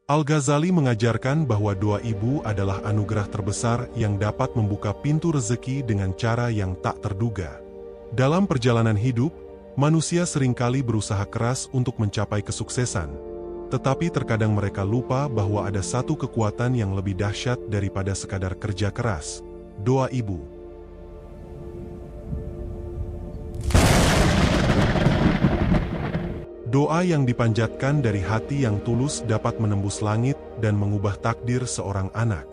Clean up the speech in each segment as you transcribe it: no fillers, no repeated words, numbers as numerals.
Al-Ghazali mengajarkan bahwa doa ibu adalah anugerah terbesar yang dapat membuka pintu rezeki dengan cara yang tak terduga. Dalam perjalanan hidup, manusia seringkali berusaha keras untuk mencapai kesuksesan, tetapi terkadang mereka lupa bahwa ada satu kekuatan yang lebih dahsyat daripada sekadar kerja keras: doa ibu. Doa yang dipanjatkan dari hati yang tulus dapat menembus langit dan mengubah takdir seorang anak.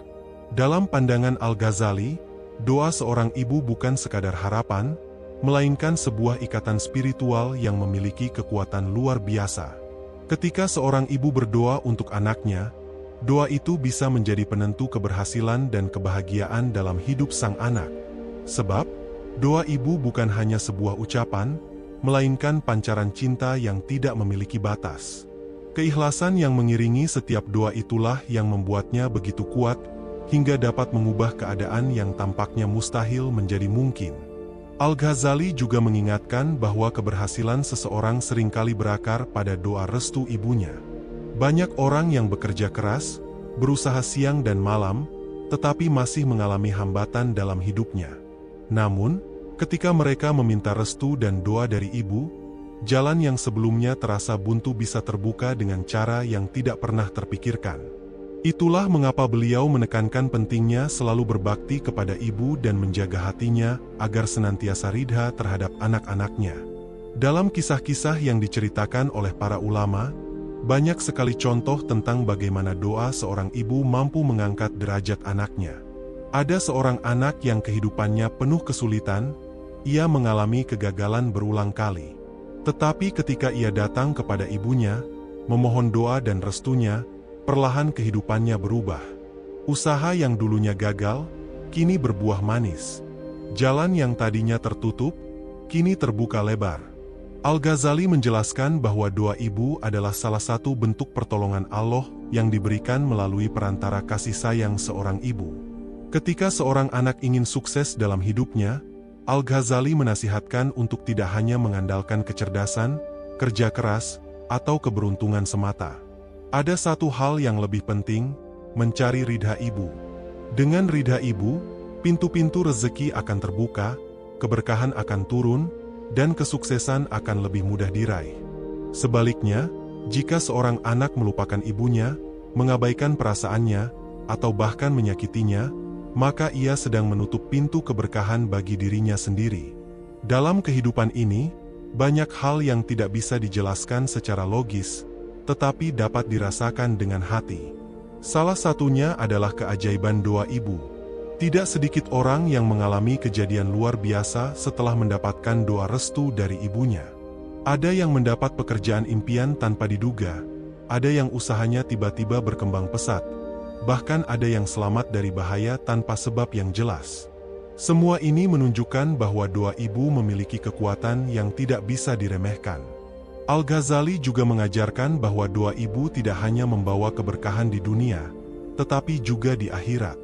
Dalam pandangan Al-Ghazali, doa seorang ibu bukan sekadar harapan, melainkan sebuah ikatan spiritual yang memiliki kekuatan luar biasa. Ketika seorang ibu berdoa untuk anaknya, doa itu bisa menjadi penentu keberhasilan dan kebahagiaan dalam hidup sang anak. Sebab, doa ibu bukan hanya sebuah ucapan, melainkan pancaran cinta yang tidak memiliki batas. Keikhlasan yang mengiringi setiap doa itulah yang membuatnya begitu kuat, hingga dapat mengubah keadaan yang tampaknya mustahil menjadi mungkin. Al-Ghazali juga mengingatkan bahwa keberhasilan seseorang seringkali berakar pada doa restu ibunya. Banyak orang yang bekerja keras, berusaha siang dan malam, tetapi masih mengalami hambatan dalam hidupnya. Namun, ketika mereka meminta restu dan doa dari ibu, jalan yang sebelumnya terasa buntu bisa terbuka dengan cara yang tidak pernah terpikirkan. Itulah mengapa beliau menekankan pentingnya selalu berbakti kepada ibu dan menjaga hatinya agar senantiasa ridha terhadap anak-anaknya. Dalam kisah-kisah yang diceritakan oleh para ulama, banyak sekali contoh tentang bagaimana doa seorang ibu mampu mengangkat derajat anaknya. Ada seorang anak yang kehidupannya penuh kesulitan. Ia mengalami kegagalan berulang kali. Tetapi ketika ia datang kepada ibunya, memohon doa dan restunya, perlahan kehidupannya berubah. Usaha yang dulunya gagal, kini berbuah manis. Jalan yang tadinya tertutup, kini terbuka lebar. Al-Ghazali menjelaskan bahwa doa ibu adalah salah satu bentuk pertolongan Allah yang diberikan melalui perantara kasih sayang seorang ibu. Ketika seorang anak ingin sukses dalam hidupnya, Al-Ghazali menasihatkan untuk tidak hanya mengandalkan kecerdasan, kerja keras, atau keberuntungan semata. Ada satu hal yang lebih penting, mencari ridha ibu. Dengan ridha ibu, pintu-pintu rezeki akan terbuka, keberkahan akan turun, dan kesuksesan akan lebih mudah diraih. Sebaliknya, jika seorang anak melupakan ibunya, mengabaikan perasaannya, atau bahkan menyakitinya, maka ia sedang menutup pintu keberkahan bagi dirinya sendiri. Dalam kehidupan ini, banyak hal yang tidak bisa dijelaskan secara logis, tetapi dapat dirasakan dengan hati. Salah satunya adalah keajaiban doa ibu. Tidak sedikit orang yang mengalami kejadian luar biasa setelah mendapatkan doa restu dari ibunya. Ada yang mendapat pekerjaan impian tanpa diduga, ada yang usahanya tiba-tiba berkembang pesat, bahkan ada yang selamat dari bahaya tanpa sebab yang jelas. Semua ini menunjukkan bahwa doa ibu memiliki kekuatan yang tidak bisa diremehkan. Al-Ghazali juga mengajarkan bahwa doa ibu tidak hanya membawa keberkahan di dunia, tetapi juga di akhirat.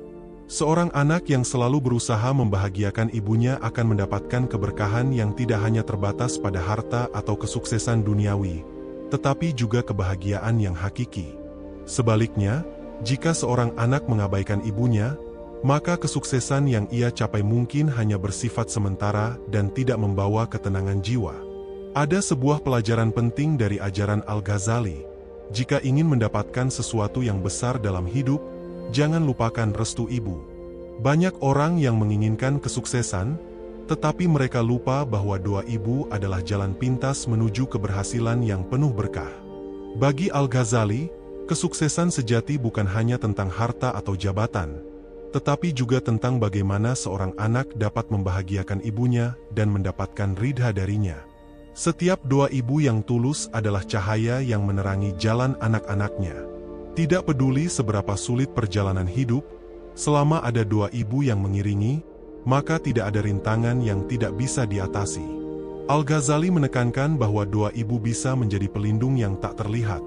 Seorang anak yang selalu berusaha membahagiakan ibunya akan mendapatkan keberkahan yang tidak hanya terbatas pada harta atau kesuksesan duniawi, tetapi juga kebahagiaan yang hakiki. Sebaliknya, jika seorang anak mengabaikan ibunya, maka kesuksesan yang ia capai mungkin hanya bersifat sementara dan tidak membawa ketenangan jiwa. Ada sebuah pelajaran penting dari ajaran Al-Ghazali. Jika ingin mendapatkan sesuatu yang besar dalam hidup, jangan lupakan restu ibu. Banyak orang yang menginginkan kesuksesan, tetapi mereka lupa bahwa doa ibu adalah jalan pintas menuju keberhasilan yang penuh berkah. Bagi Al-Ghazali, kesuksesan sejati bukan hanya tentang harta atau jabatan, tetapi juga tentang bagaimana seorang anak dapat membahagiakan ibunya dan mendapatkan ridha darinya. Setiap doa ibu yang tulus adalah cahaya yang menerangi jalan anak-anaknya. Tidak peduli seberapa sulit perjalanan hidup, selama ada doa ibu yang mengiringi, maka tidak ada rintangan yang tidak bisa diatasi. Al-Ghazali menekankan bahwa doa ibu bisa menjadi pelindung yang tak terlihat,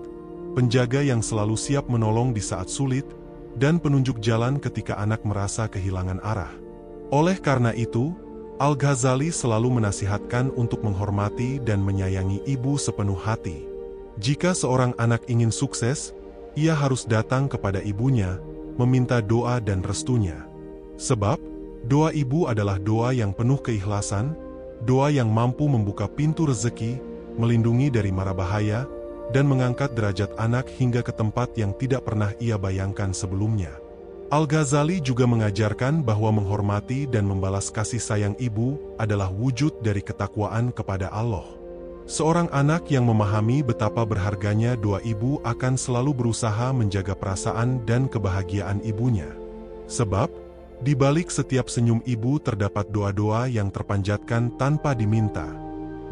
penjaga yang selalu siap menolong di saat sulit, dan penunjuk jalan ketika anak merasa kehilangan arah. Oleh karena itu, Al-Ghazali selalu menasihatkan untuk menghormati dan menyayangi ibu sepenuh hati. Jika seorang anak ingin sukses, ia harus datang kepada ibunya, meminta doa dan restunya. Sebab, doa ibu adalah doa yang penuh keikhlasan, doa yang mampu membuka pintu rezeki, melindungi dari mara bahaya, dan mengangkat derajat anak hingga ke tempat yang tidak pernah ia bayangkan sebelumnya. Al-Ghazali juga mengajarkan bahwa menghormati dan membalas kasih sayang ibu adalah wujud dari ketakwaan kepada Allah. Seorang anak yang memahami betapa berharganya doa ibu akan selalu berusaha menjaga perasaan dan kebahagiaan ibunya. Sebab, di balik setiap senyum ibu terdapat doa-doa yang terpanjatkan tanpa diminta.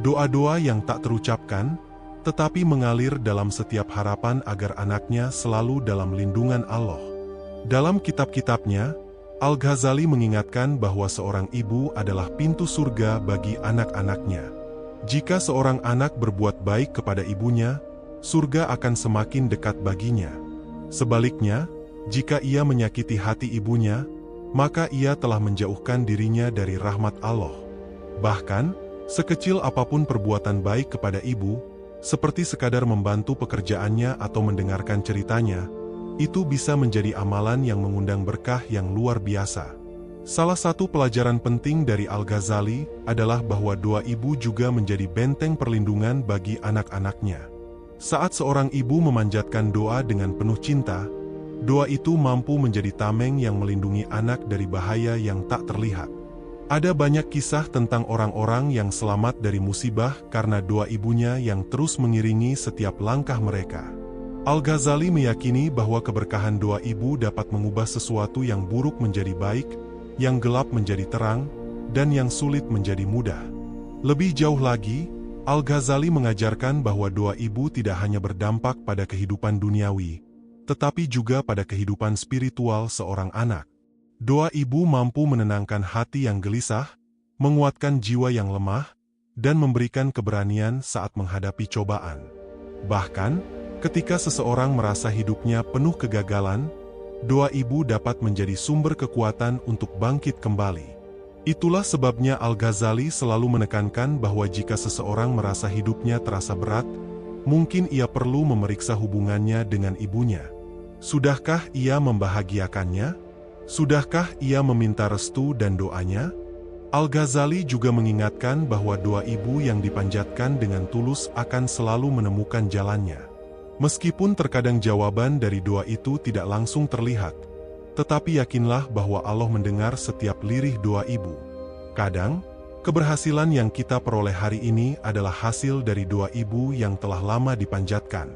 Doa-doa yang tak terucapkan, tetapi mengalir dalam setiap harapan agar anaknya selalu dalam lindungan Allah. Dalam kitab-kitabnya, Al-Ghazali mengingatkan bahwa seorang ibu adalah pintu surga bagi anak-anaknya. Jika seorang anak berbuat baik kepada ibunya, surga akan semakin dekat baginya. Sebaliknya, jika ia menyakiti hati ibunya, maka ia telah menjauhkan dirinya dari rahmat Allah. Bahkan, sekecil apapun perbuatan baik kepada ibu, seperti sekadar membantu pekerjaannya atau mendengarkan ceritanya, itu bisa menjadi amalan yang mengundang berkah yang luar biasa. Salah satu pelajaran penting dari Al-Ghazali adalah bahwa doa ibu juga menjadi benteng perlindungan bagi anak-anaknya. Saat seorang ibu memanjatkan doa dengan penuh cinta, doa itu mampu menjadi tameng yang melindungi anak dari bahaya yang tak terlihat. Ada banyak kisah tentang orang-orang yang selamat dari musibah karena doa ibunya yang terus mengiringi setiap langkah mereka. Al-Ghazali meyakini bahwa keberkahan doa ibu dapat mengubah sesuatu yang buruk menjadi baik, yang gelap menjadi terang, dan yang sulit menjadi mudah. Lebih jauh lagi, Al-Ghazali mengajarkan bahwa doa ibu tidak hanya berdampak pada kehidupan duniawi, tetapi juga pada kehidupan spiritual seorang anak. Doa ibu mampu menenangkan hati yang gelisah, menguatkan jiwa yang lemah, dan memberikan keberanian saat menghadapi cobaan. Bahkan, ketika seseorang merasa hidupnya penuh kegagalan, doa ibu dapat menjadi sumber kekuatan untuk bangkit kembali. Itulah sebabnya Al-Ghazali selalu menekankan bahwa jika seseorang merasa hidupnya terasa berat, mungkin ia perlu memeriksa hubungannya dengan ibunya. Sudahkah ia membahagiakannya? Sudahkah ia meminta restu dan doanya? Al-Ghazali juga mengingatkan bahwa doa ibu yang dipanjatkan dengan tulus akan selalu menemukan jalannya. Meskipun terkadang jawaban dari doa itu tidak langsung terlihat, tetapi yakinlah bahwa Allah mendengar setiap lirih doa ibu. Kadang, keberhasilan yang kita peroleh hari ini adalah hasil dari doa ibu yang telah lama dipanjatkan.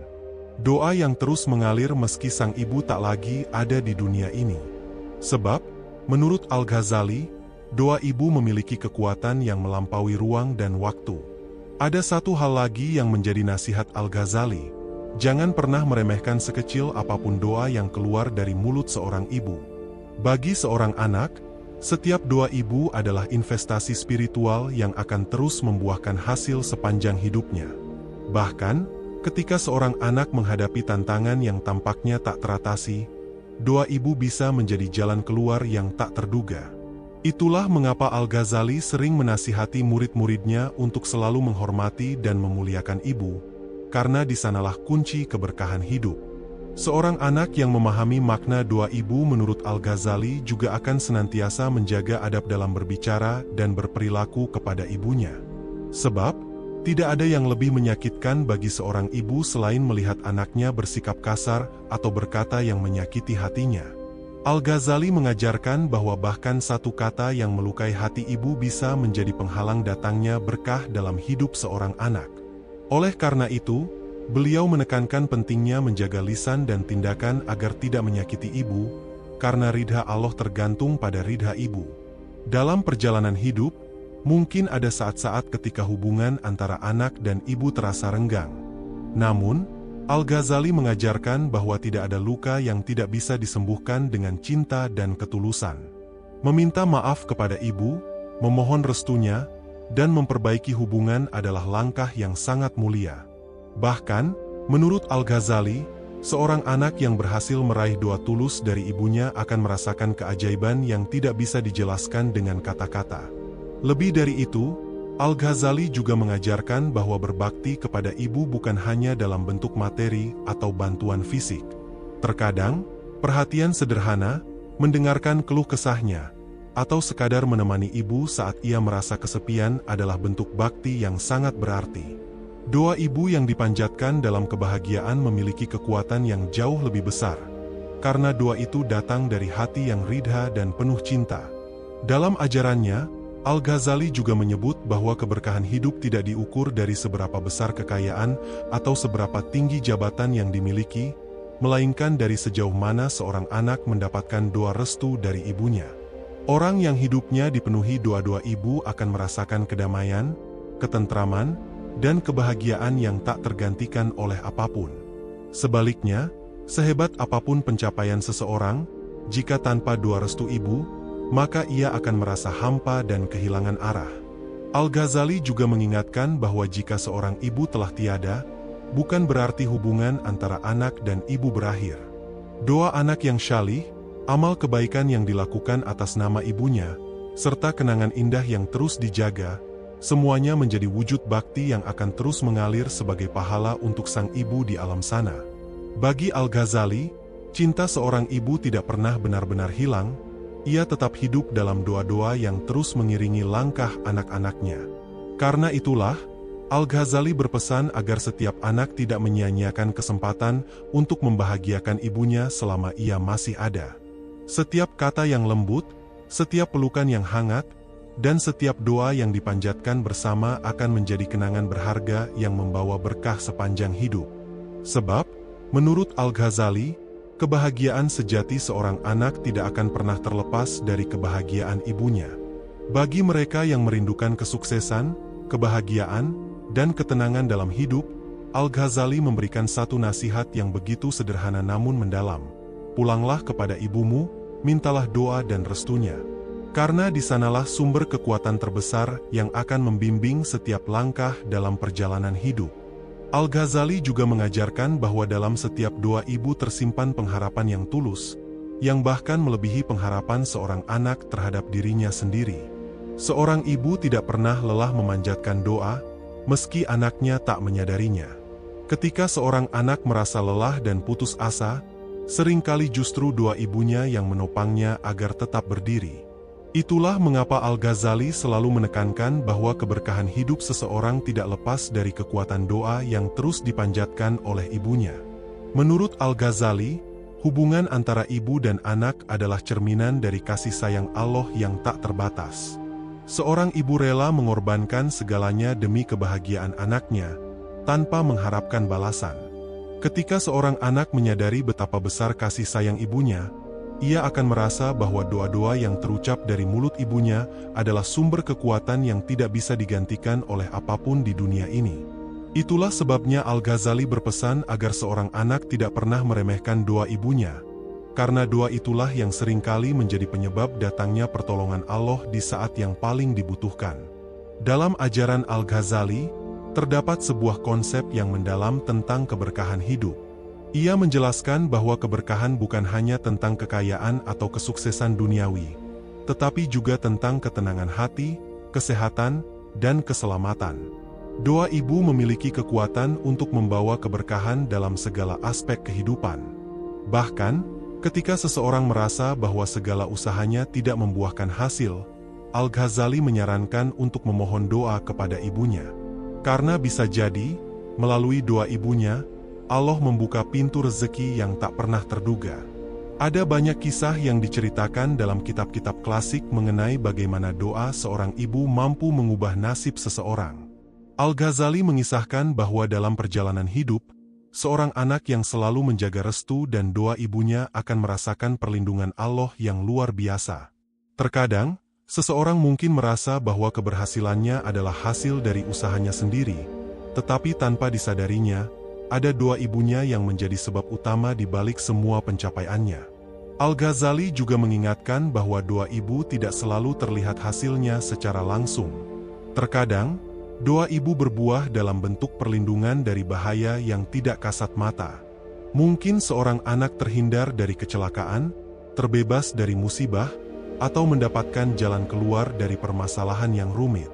Doa yang terus mengalir meski sang ibu tak lagi ada di dunia ini. Sebab, menurut Al-Ghazali, doa ibu memiliki kekuatan yang melampaui ruang dan waktu. Ada satu hal lagi yang menjadi nasihat Al-Ghazali. Jangan pernah meremehkan sekecil apapun doa yang keluar dari mulut seorang ibu. Bagi seorang anak, setiap doa ibu adalah investasi spiritual yang akan terus membuahkan hasil sepanjang hidupnya. Bahkan, ketika seorang anak menghadapi tantangan yang tampaknya tak teratasi, doa ibu bisa menjadi jalan keluar yang tak terduga. Itulah mengapa Al-Ghazali sering menasihati murid-muridnya untuk selalu menghormati dan memuliakan ibu, karena di sanalah kunci keberkahan hidup. Seorang anak yang memahami makna doa ibu menurut Al-Ghazali juga akan senantiasa menjaga adab dalam berbicara dan berperilaku kepada ibunya. Sebab, tidak ada yang lebih menyakitkan bagi seorang ibu selain melihat anaknya bersikap kasar atau berkata yang menyakiti hatinya. Al-Ghazali mengajarkan bahwa bahkan satu kata yang melukai hati ibu bisa menjadi penghalang datangnya berkah dalam hidup seorang anak. Oleh karena itu, beliau menekankan pentingnya menjaga lisan dan tindakan agar tidak menyakiti ibu, karena ridha Allah tergantung pada ridha ibu. Dalam perjalanan hidup, mungkin ada saat-saat ketika hubungan antara anak dan ibu terasa renggang. Namun, Al-Ghazali mengajarkan bahwa tidak ada luka yang tidak bisa disembuhkan dengan cinta dan ketulusan. Meminta maaf kepada ibu, memohon restunya, dan memperbaiki hubungan adalah langkah yang sangat mulia. Bahkan, menurut Al-Ghazali, seorang anak yang berhasil meraih doa tulus dari ibunya akan merasakan keajaiban yang tidak bisa dijelaskan dengan kata-kata. Lebih dari itu, Al-Ghazali juga mengajarkan bahwa berbakti kepada ibu bukan hanya dalam bentuk materi atau bantuan fisik. Terkadang, perhatian sederhana, mendengarkan keluh kesahnya, atau sekadar menemani ibu saat ia merasa kesepian adalah bentuk bakti yang sangat berarti. Doa ibu yang dipanjatkan dalam kebahagiaan memiliki kekuatan yang jauh lebih besar, karena doa itu datang dari hati yang ridha dan penuh cinta. Dalam ajarannya, Al-Ghazali juga menyebut bahwa keberkahan hidup tidak diukur dari seberapa besar kekayaan atau seberapa tinggi jabatan yang dimiliki, melainkan dari sejauh mana seorang anak mendapatkan doa restu dari ibunya. Orang yang hidupnya dipenuhi doa-doa ibu akan merasakan kedamaian, ketentraman, dan kebahagiaan yang tak tergantikan oleh apapun. Sebaliknya, sehebat apapun pencapaian seseorang, jika tanpa doa restu ibu, maka ia akan merasa hampa dan kehilangan arah. Al-Ghazali juga mengingatkan bahwa jika seorang ibu telah tiada, bukan berarti hubungan antara anak dan ibu berakhir. Doa anak yang syalih, amal kebaikan yang dilakukan atas nama ibunya, serta kenangan indah yang terus dijaga, semuanya menjadi wujud bakti yang akan terus mengalir sebagai pahala untuk sang ibu di alam sana. Bagi Al-Ghazali, cinta seorang ibu tidak pernah benar-benar hilang, ia tetap hidup dalam doa-doa yang terus mengiringi langkah anak-anaknya. Karena itulah, Al-Ghazali berpesan agar setiap anak tidak menyia-nyiakan kesempatan untuk membahagiakan ibunya selama ia masih ada. Setiap kata yang lembut, setiap pelukan yang hangat, dan setiap doa yang dipanjatkan bersama akan menjadi kenangan berharga yang membawa berkah sepanjang hidup. Sebab, menurut Al-Ghazali, kebahagiaan sejati seorang anak tidak akan pernah terlepas dari kebahagiaan ibunya. Bagi mereka yang merindukan kesuksesan, kebahagiaan, dan ketenangan dalam hidup, Al-Ghazali memberikan satu nasihat yang begitu sederhana namun mendalam. Pulanglah kepada ibumu, mintalah doa dan restunya. Karena di sanalah sumber kekuatan terbesar yang akan membimbing setiap langkah dalam perjalanan hidup. Al-Ghazali juga mengajarkan bahwa dalam setiap doa ibu tersimpan pengharapan yang tulus, yang bahkan melebihi pengharapan seorang anak terhadap dirinya sendiri. Seorang ibu tidak pernah lelah memanjatkan doa, meski anaknya tak menyadarinya. Ketika seorang anak merasa lelah dan putus asa, seringkali justru doa ibunya yang menopangnya agar tetap berdiri. Itulah mengapa Al-Ghazali selalu menekankan bahwa keberkahan hidup seseorang tidak lepas dari kekuatan doa yang terus dipanjatkan oleh ibunya. Menurut Al-Ghazali, hubungan antara ibu dan anak adalah cerminan dari kasih sayang Allah yang tak terbatas. Seorang ibu rela mengorbankan segalanya demi kebahagiaan anaknya, tanpa mengharapkan balasan. Ketika seorang anak menyadari betapa besar kasih sayang ibunya, ia akan merasa bahwa doa-doa yang terucap dari mulut ibunya adalah sumber kekuatan yang tidak bisa digantikan oleh apapun di dunia ini. Itulah sebabnya Al-Ghazali berpesan agar seorang anak tidak pernah meremehkan doa ibunya, karena doa itulah yang seringkali menjadi penyebab datangnya pertolongan Allah di saat yang paling dibutuhkan. Dalam ajaran Al-Ghazali, terdapat sebuah konsep yang mendalam tentang keberkahan hidup. Ia menjelaskan bahwa keberkahan bukan hanya tentang kekayaan atau kesuksesan duniawi, tetapi juga tentang ketenangan hati, kesehatan, dan keselamatan. Doa ibu memiliki kekuatan untuk membawa keberkahan dalam segala aspek kehidupan. Bahkan, ketika seseorang merasa bahwa segala usahanya tidak membuahkan hasil, Al-Ghazali menyarankan untuk memohon doa kepada ibunya. Karena bisa jadi, melalui doa ibunya, Allah membuka pintu rezeki yang tak pernah terduga. Ada banyak kisah yang diceritakan dalam kitab-kitab klasik mengenai bagaimana doa seorang ibu mampu mengubah nasib seseorang. Al-Ghazali mengisahkan bahwa dalam perjalanan hidup, seorang anak yang selalu menjaga restu dan doa ibunya akan merasakan perlindungan Allah yang luar biasa. Terkadang, seseorang mungkin merasa bahwa keberhasilannya adalah hasil dari usahanya sendiri, tetapi tanpa disadarinya, ada doa ibunya yang menjadi sebab utama di balik semua pencapaiannya. Al-Ghazali juga mengingatkan bahwa doa ibu tidak selalu terlihat hasilnya secara langsung. Terkadang, doa ibu berbuah dalam bentuk perlindungan dari bahaya yang tidak kasat mata. Mungkin seorang anak terhindar dari kecelakaan, terbebas dari musibah, atau mendapatkan jalan keluar dari permasalahan yang rumit.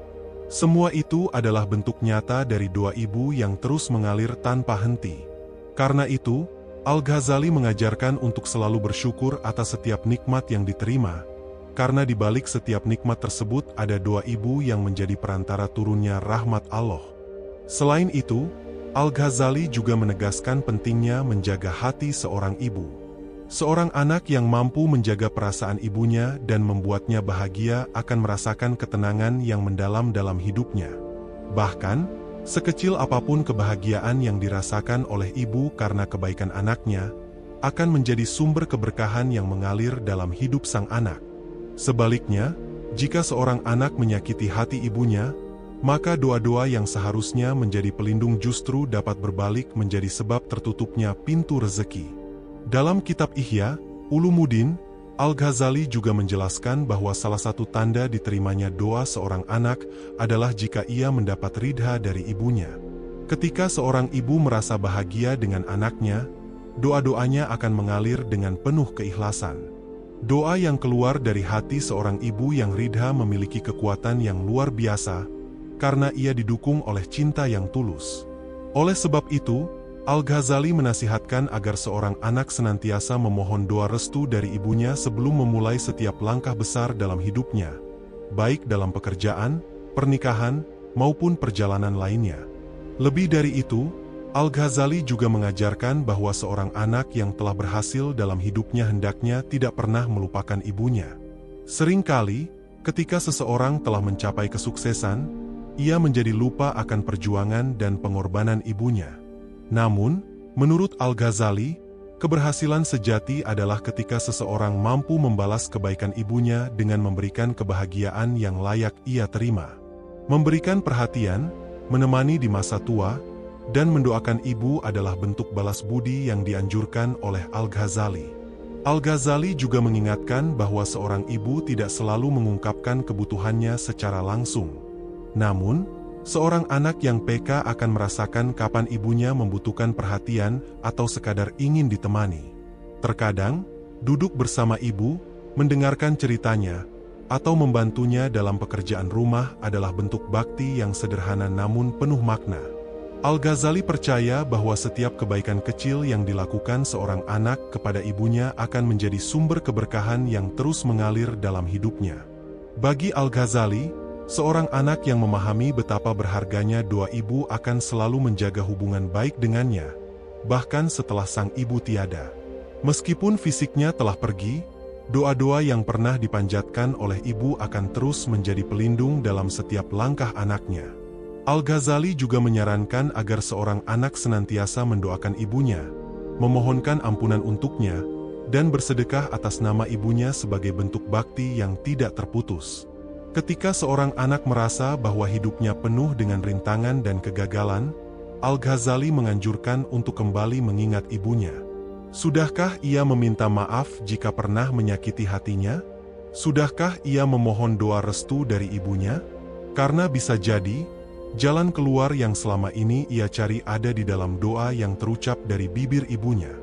Semua itu adalah bentuk nyata dari doa ibu yang terus mengalir tanpa henti. Karena itu, Al-Ghazali mengajarkan untuk selalu bersyukur atas setiap nikmat yang diterima, karena di balik setiap nikmat tersebut ada doa ibu yang menjadi perantara turunnya rahmat Allah. Selain itu, Al-Ghazali juga menegaskan pentingnya menjaga hati seorang ibu. Seorang anak yang mampu menjaga perasaan ibunya dan membuatnya bahagia akan merasakan ketenangan yang mendalam dalam hidupnya. Bahkan, sekecil apapun kebahagiaan yang dirasakan oleh ibu karena kebaikan anaknya, akan menjadi sumber keberkahan yang mengalir dalam hidup sang anak. Sebaliknya, jika seorang anak menyakiti hati ibunya, maka doa-doa yang seharusnya menjadi pelindung justru dapat berbalik menjadi sebab tertutupnya pintu rezeki. Dalam kitab Ihya Ulumuddin, Al-Ghazali juga menjelaskan bahwa salah satu tanda diterimanya doa seorang anak adalah jika ia mendapat ridha dari ibunya. Ketika seorang ibu merasa bahagia dengan anaknya, doa-doanya akan mengalir dengan penuh keikhlasan. Doa yang keluar dari hati seorang ibu yang ridha memiliki kekuatan yang luar biasa, karena ia didukung oleh cinta yang tulus. Oleh sebab itu, Al-Ghazali menasihatkan agar seorang anak senantiasa memohon doa restu dari ibunya sebelum memulai setiap langkah besar dalam hidupnya, baik dalam pekerjaan, pernikahan, maupun perjalanan lainnya. Lebih dari itu, Al-Ghazali juga mengajarkan bahwa seorang anak yang telah berhasil dalam hidupnya hendaknya tidak pernah melupakan ibunya. Seringkali, ketika seseorang telah mencapai kesuksesan, ia menjadi lupa akan perjuangan dan pengorbanan ibunya. Namun, menurut Al-Ghazali, keberhasilan sejati adalah ketika seseorang mampu membalas kebaikan ibunya dengan memberikan kebahagiaan yang layak ia terima. Memberikan perhatian, menemani di masa tua, dan mendoakan ibu adalah bentuk balas budi yang dianjurkan oleh Al-Ghazali. Al-Ghazali juga mengingatkan bahwa seorang ibu tidak selalu mengungkapkan kebutuhannya secara langsung. Namun, seorang anak yang peka akan merasakan kapan ibunya membutuhkan perhatian atau sekadar ingin ditemani. Terkadang, duduk bersama ibu, mendengarkan ceritanya, atau membantunya dalam pekerjaan rumah adalah bentuk bakti yang sederhana namun penuh makna. Al-Ghazali percaya bahwa setiap kebaikan kecil yang dilakukan seorang anak kepada ibunya akan menjadi sumber keberkahan yang terus mengalir dalam hidupnya. Bagi Al-Ghazali, seorang anak yang memahami betapa berharganya doa ibu akan selalu menjaga hubungan baik dengannya, bahkan setelah sang ibu tiada. Meskipun fisiknya telah pergi, doa-doa yang pernah dipanjatkan oleh ibu akan terus menjadi pelindung dalam setiap langkah anaknya. Al-Ghazali juga menyarankan agar seorang anak senantiasa mendoakan ibunya, memohonkan ampunan untuknya, dan bersedekah atas nama ibunya sebagai bentuk bakti yang tidak terputus. Ketika seorang anak merasa bahwa hidupnya penuh dengan rintangan dan kegagalan, Al-Ghazali menganjurkan untuk kembali mengingat ibunya. Sudahkah ia meminta maaf jika pernah menyakiti hatinya? Sudahkah ia memohon doa restu dari ibunya? Karena bisa jadi, jalan keluar yang selama ini ia cari ada di dalam doa yang terucap dari bibir ibunya.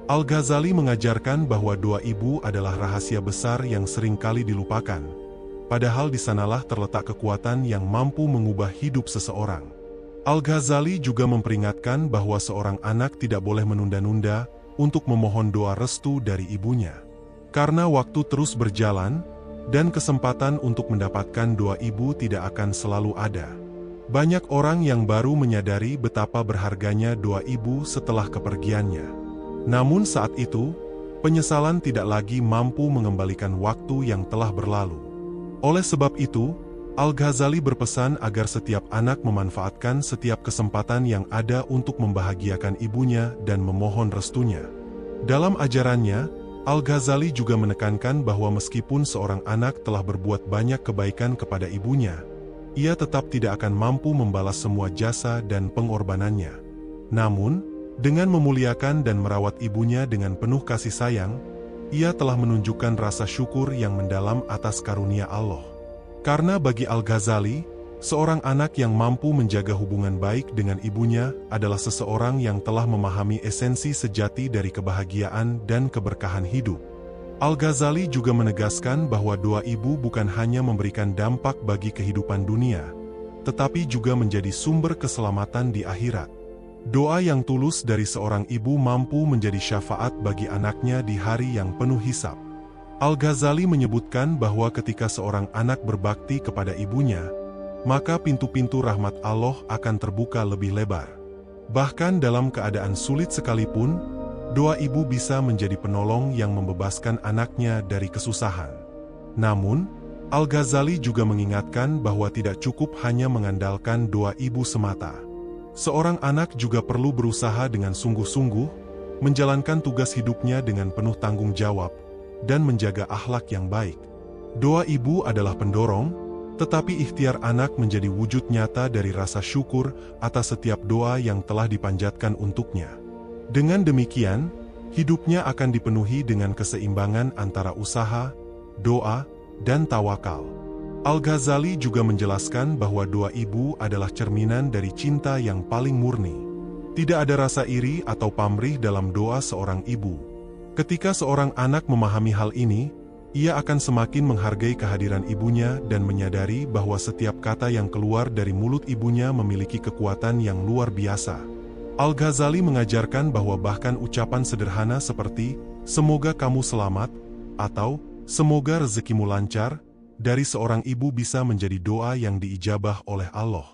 Al-Ghazali mengajarkan bahwa doa ibu adalah rahasia besar yang seringkali dilupakan. Padahal di sanalah terletak kekuatan yang mampu mengubah hidup seseorang. Al-Ghazali juga memperingatkan bahwa seorang anak tidak boleh menunda-nunda untuk memohon doa restu dari ibunya. Karena waktu terus berjalan, dan kesempatan untuk mendapatkan doa ibu tidak akan selalu ada. Banyak orang yang baru menyadari betapa berharganya doa ibu setelah kepergiannya. Namun saat itu, penyesalan tidak lagi mampu mengembalikan waktu yang telah berlalu. Oleh sebab itu, Al-Ghazali berpesan agar setiap anak memanfaatkan setiap kesempatan yang ada untuk membahagiakan ibunya dan memohon restunya. Dalam ajarannya, Al-Ghazali juga menekankan bahwa meskipun seorang anak telah berbuat banyak kebaikan kepada ibunya, ia tetap tidak akan mampu membalas semua jasa dan pengorbanannya. Namun, dengan memuliakan dan merawat ibunya dengan penuh kasih sayang, ia telah menunjukkan rasa syukur yang mendalam atas karunia Allah. Karena bagi Al-Ghazali, seorang anak yang mampu menjaga hubungan baik dengan ibunya adalah seseorang yang telah memahami esensi sejati dari kebahagiaan dan keberkahan hidup. Al-Ghazali juga menegaskan bahwa doa ibu bukan hanya memberikan dampak bagi kehidupan dunia, tetapi juga menjadi sumber keselamatan di akhirat. Doa yang tulus dari seorang ibu mampu menjadi syafaat bagi anaknya di hari yang penuh hisab. Al-Ghazali menyebutkan bahwa ketika seorang anak berbakti kepada ibunya, maka pintu-pintu rahmat Allah akan terbuka lebih lebar. Bahkan dalam keadaan sulit sekalipun, doa ibu bisa menjadi penolong yang membebaskan anaknya dari kesusahan. Namun, Al-Ghazali juga mengingatkan bahwa tidak cukup hanya mengandalkan doa ibu semata. Seorang anak juga perlu berusaha dengan sungguh-sungguh, menjalankan tugas hidupnya dengan penuh tanggung jawab, dan menjaga akhlak yang baik. Doa ibu adalah pendorong, tetapi ikhtiar anak menjadi wujud nyata dari rasa syukur atas setiap doa yang telah dipanjatkan untuknya. Dengan demikian, hidupnya akan dipenuhi dengan keseimbangan antara usaha, doa, dan tawakal. Al-Ghazali juga menjelaskan bahwa doa ibu adalah cerminan dari cinta yang paling murni. Tidak ada rasa iri atau pamrih dalam doa seorang ibu. Ketika seorang anak memahami hal ini, ia akan semakin menghargai kehadiran ibunya dan menyadari bahwa setiap kata yang keluar dari mulut ibunya memiliki kekuatan yang luar biasa. Al-Ghazali mengajarkan bahwa bahkan ucapan sederhana seperti, "Semoga kamu selamat," atau "Semoga rezekimu lancar," dari seorang ibu bisa menjadi doa yang diijabah oleh Allah.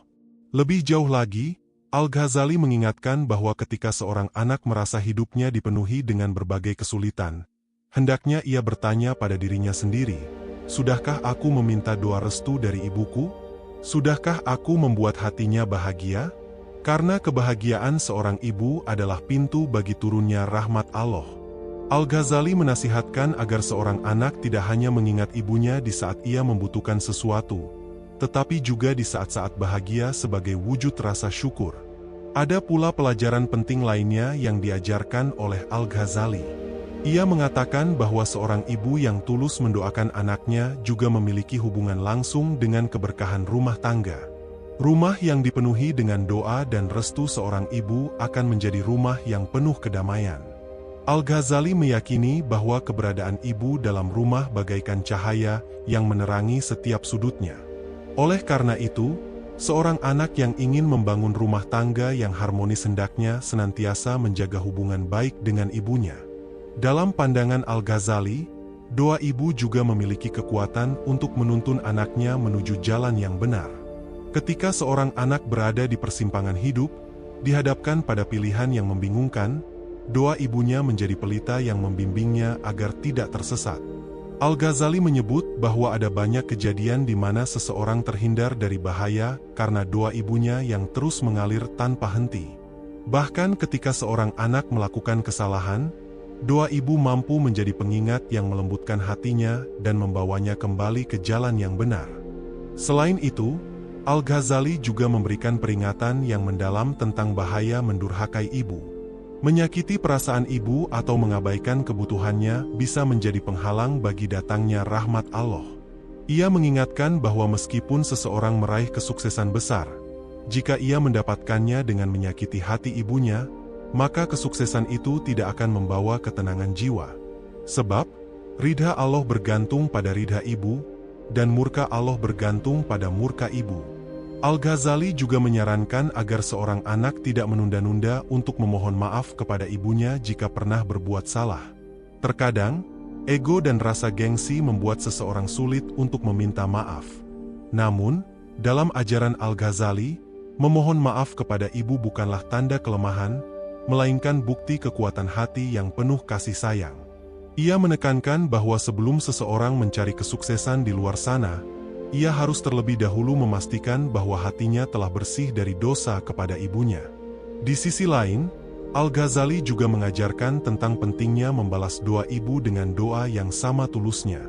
Lebih jauh lagi, Al-Ghazali mengingatkan bahwa ketika seorang anak merasa hidupnya dipenuhi dengan berbagai kesulitan, hendaknya ia bertanya pada dirinya sendiri, "Sudahkah aku meminta doa restu dari ibuku? Sudahkah aku membuat hatinya bahagia?" Karena kebahagiaan seorang ibu adalah pintu bagi turunnya rahmat Allah. Al-Ghazali menasihatkan agar seorang anak tidak hanya mengingat ibunya di saat ia membutuhkan sesuatu, tetapi juga di saat-saat bahagia sebagai wujud rasa syukur. Ada pula pelajaran penting lainnya yang diajarkan oleh Al-Ghazali. Ia mengatakan bahwa seorang ibu yang tulus mendoakan anaknya juga memiliki hubungan langsung dengan keberkahan rumah tangga. Rumah yang dipenuhi dengan doa dan restu seorang ibu akan menjadi rumah yang penuh kedamaian. Al-Ghazali meyakini bahwa keberadaan ibu dalam rumah bagaikan cahaya yang menerangi setiap sudutnya. Oleh karena itu, seorang anak yang ingin membangun rumah tangga yang harmonis hendaknya senantiasa menjaga hubungan baik dengan ibunya. Dalam pandangan Al-Ghazali, doa ibu juga memiliki kekuatan untuk menuntun anaknya menuju jalan yang benar. Ketika seorang anak berada di persimpangan hidup, dihadapkan pada pilihan yang membingungkan, doa ibunya menjadi pelita yang membimbingnya agar tidak tersesat. Al-Ghazali menyebut bahwa ada banyak kejadian di mana seseorang terhindar dari bahaya karena doa ibunya yang terus mengalir tanpa henti. Bahkan ketika seorang anak melakukan kesalahan, doa ibu mampu menjadi pengingat yang melembutkan hatinya dan membawanya kembali ke jalan yang benar. Selain itu, Al-Ghazali juga memberikan peringatan yang mendalam tentang bahaya mendurhakai ibu. Menyakiti perasaan ibu atau mengabaikan kebutuhannya bisa menjadi penghalang bagi datangnya rahmat Allah. Ia mengingatkan bahwa meskipun seseorang meraih kesuksesan besar, jika ia mendapatkannya dengan menyakiti hati ibunya, maka kesuksesan itu tidak akan membawa ketenangan jiwa. Sebab, ridha Allah bergantung pada ridha ibu, dan murka Allah bergantung pada murka ibu. Al-Ghazali juga menyarankan agar seorang anak tidak menunda-nunda untuk memohon maaf kepada ibunya jika pernah berbuat salah. Terkadang, ego dan rasa gengsi membuat seseorang sulit untuk meminta maaf. Namun, dalam ajaran Al-Ghazali, memohon maaf kepada ibu bukanlah tanda kelemahan, melainkan bukti kekuatan hati yang penuh kasih sayang. Ia menekankan bahwa sebelum seseorang mencari kesuksesan di luar sana, ia harus terlebih dahulu memastikan bahwa hatinya telah bersih dari dosa kepada ibunya. Di sisi lain, Al-Ghazali juga mengajarkan tentang pentingnya membalas doa ibu dengan doa yang sama tulusnya.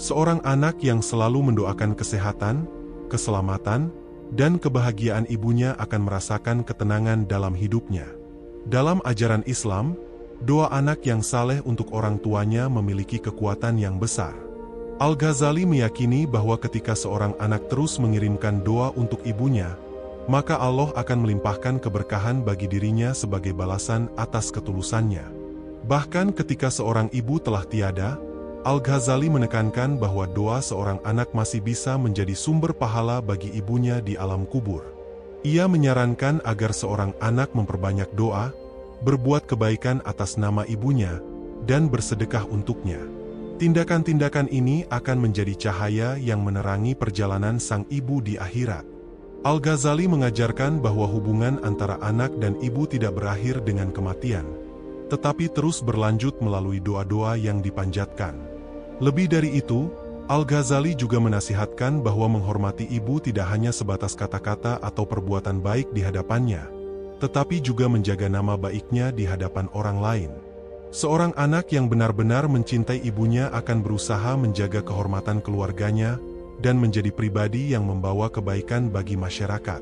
Seorang anak yang selalu mendoakan kesehatan, keselamatan, dan kebahagiaan ibunya akan merasakan ketenangan dalam hidupnya. Dalam ajaran Islam, doa anak yang saleh untuk orang tuanya memiliki kekuatan yang besar. Al-Ghazali meyakini bahwa ketika seorang anak terus mengirimkan doa untuk ibunya, maka Allah akan melimpahkan keberkahan bagi dirinya sebagai balasan atas ketulusannya. Bahkan ketika seorang ibu telah tiada, Al-Ghazali menekankan bahwa doa seorang anak masih bisa menjadi sumber pahala bagi ibunya di alam kubur. Ia menyarankan agar seorang anak memperbanyak doa, berbuat kebaikan atas nama ibunya, dan bersedekah untuknya. Tindakan-tindakan ini akan menjadi cahaya yang menerangi perjalanan sang ibu di akhirat. Al-Ghazali mengajarkan bahwa hubungan antara anak dan ibu tidak berakhir dengan kematian, tetapi terus berlanjut melalui doa-doa yang dipanjatkan. Lebih dari itu, Al-Ghazali juga menasihatkan bahwa menghormati ibu tidak hanya sebatas kata-kata atau perbuatan baik di hadapannya, tetapi juga menjaga nama baiknya di hadapan orang lain. Seorang anak yang benar-benar mencintai ibunya akan berusaha menjaga kehormatan keluarganya dan menjadi pribadi yang membawa kebaikan bagi masyarakat.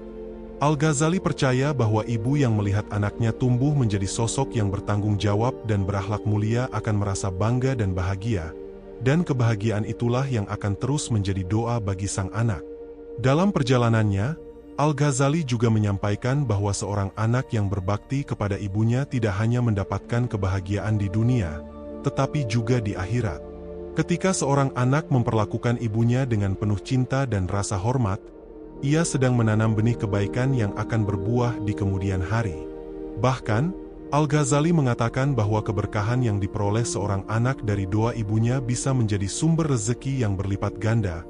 Al-Ghazali percaya bahwa ibu yang melihat anaknya tumbuh menjadi sosok yang bertanggung jawab dan berakhlak mulia akan merasa bangga dan bahagia, dan kebahagiaan itulah yang akan terus menjadi doa bagi sang anak. Dalam perjalanannya, Al-Ghazali juga menyampaikan bahwa seorang anak yang berbakti kepada ibunya tidak hanya mendapatkan kebahagiaan di dunia, tetapi juga di akhirat. Ketika seorang anak memperlakukan ibunya dengan penuh cinta dan rasa hormat, ia sedang menanam benih kebaikan yang akan berbuah di kemudian hari. Bahkan, Al-Ghazali mengatakan bahwa keberkahan yang diperoleh seorang anak dari doa ibunya bisa menjadi sumber rezeki yang berlipat ganda,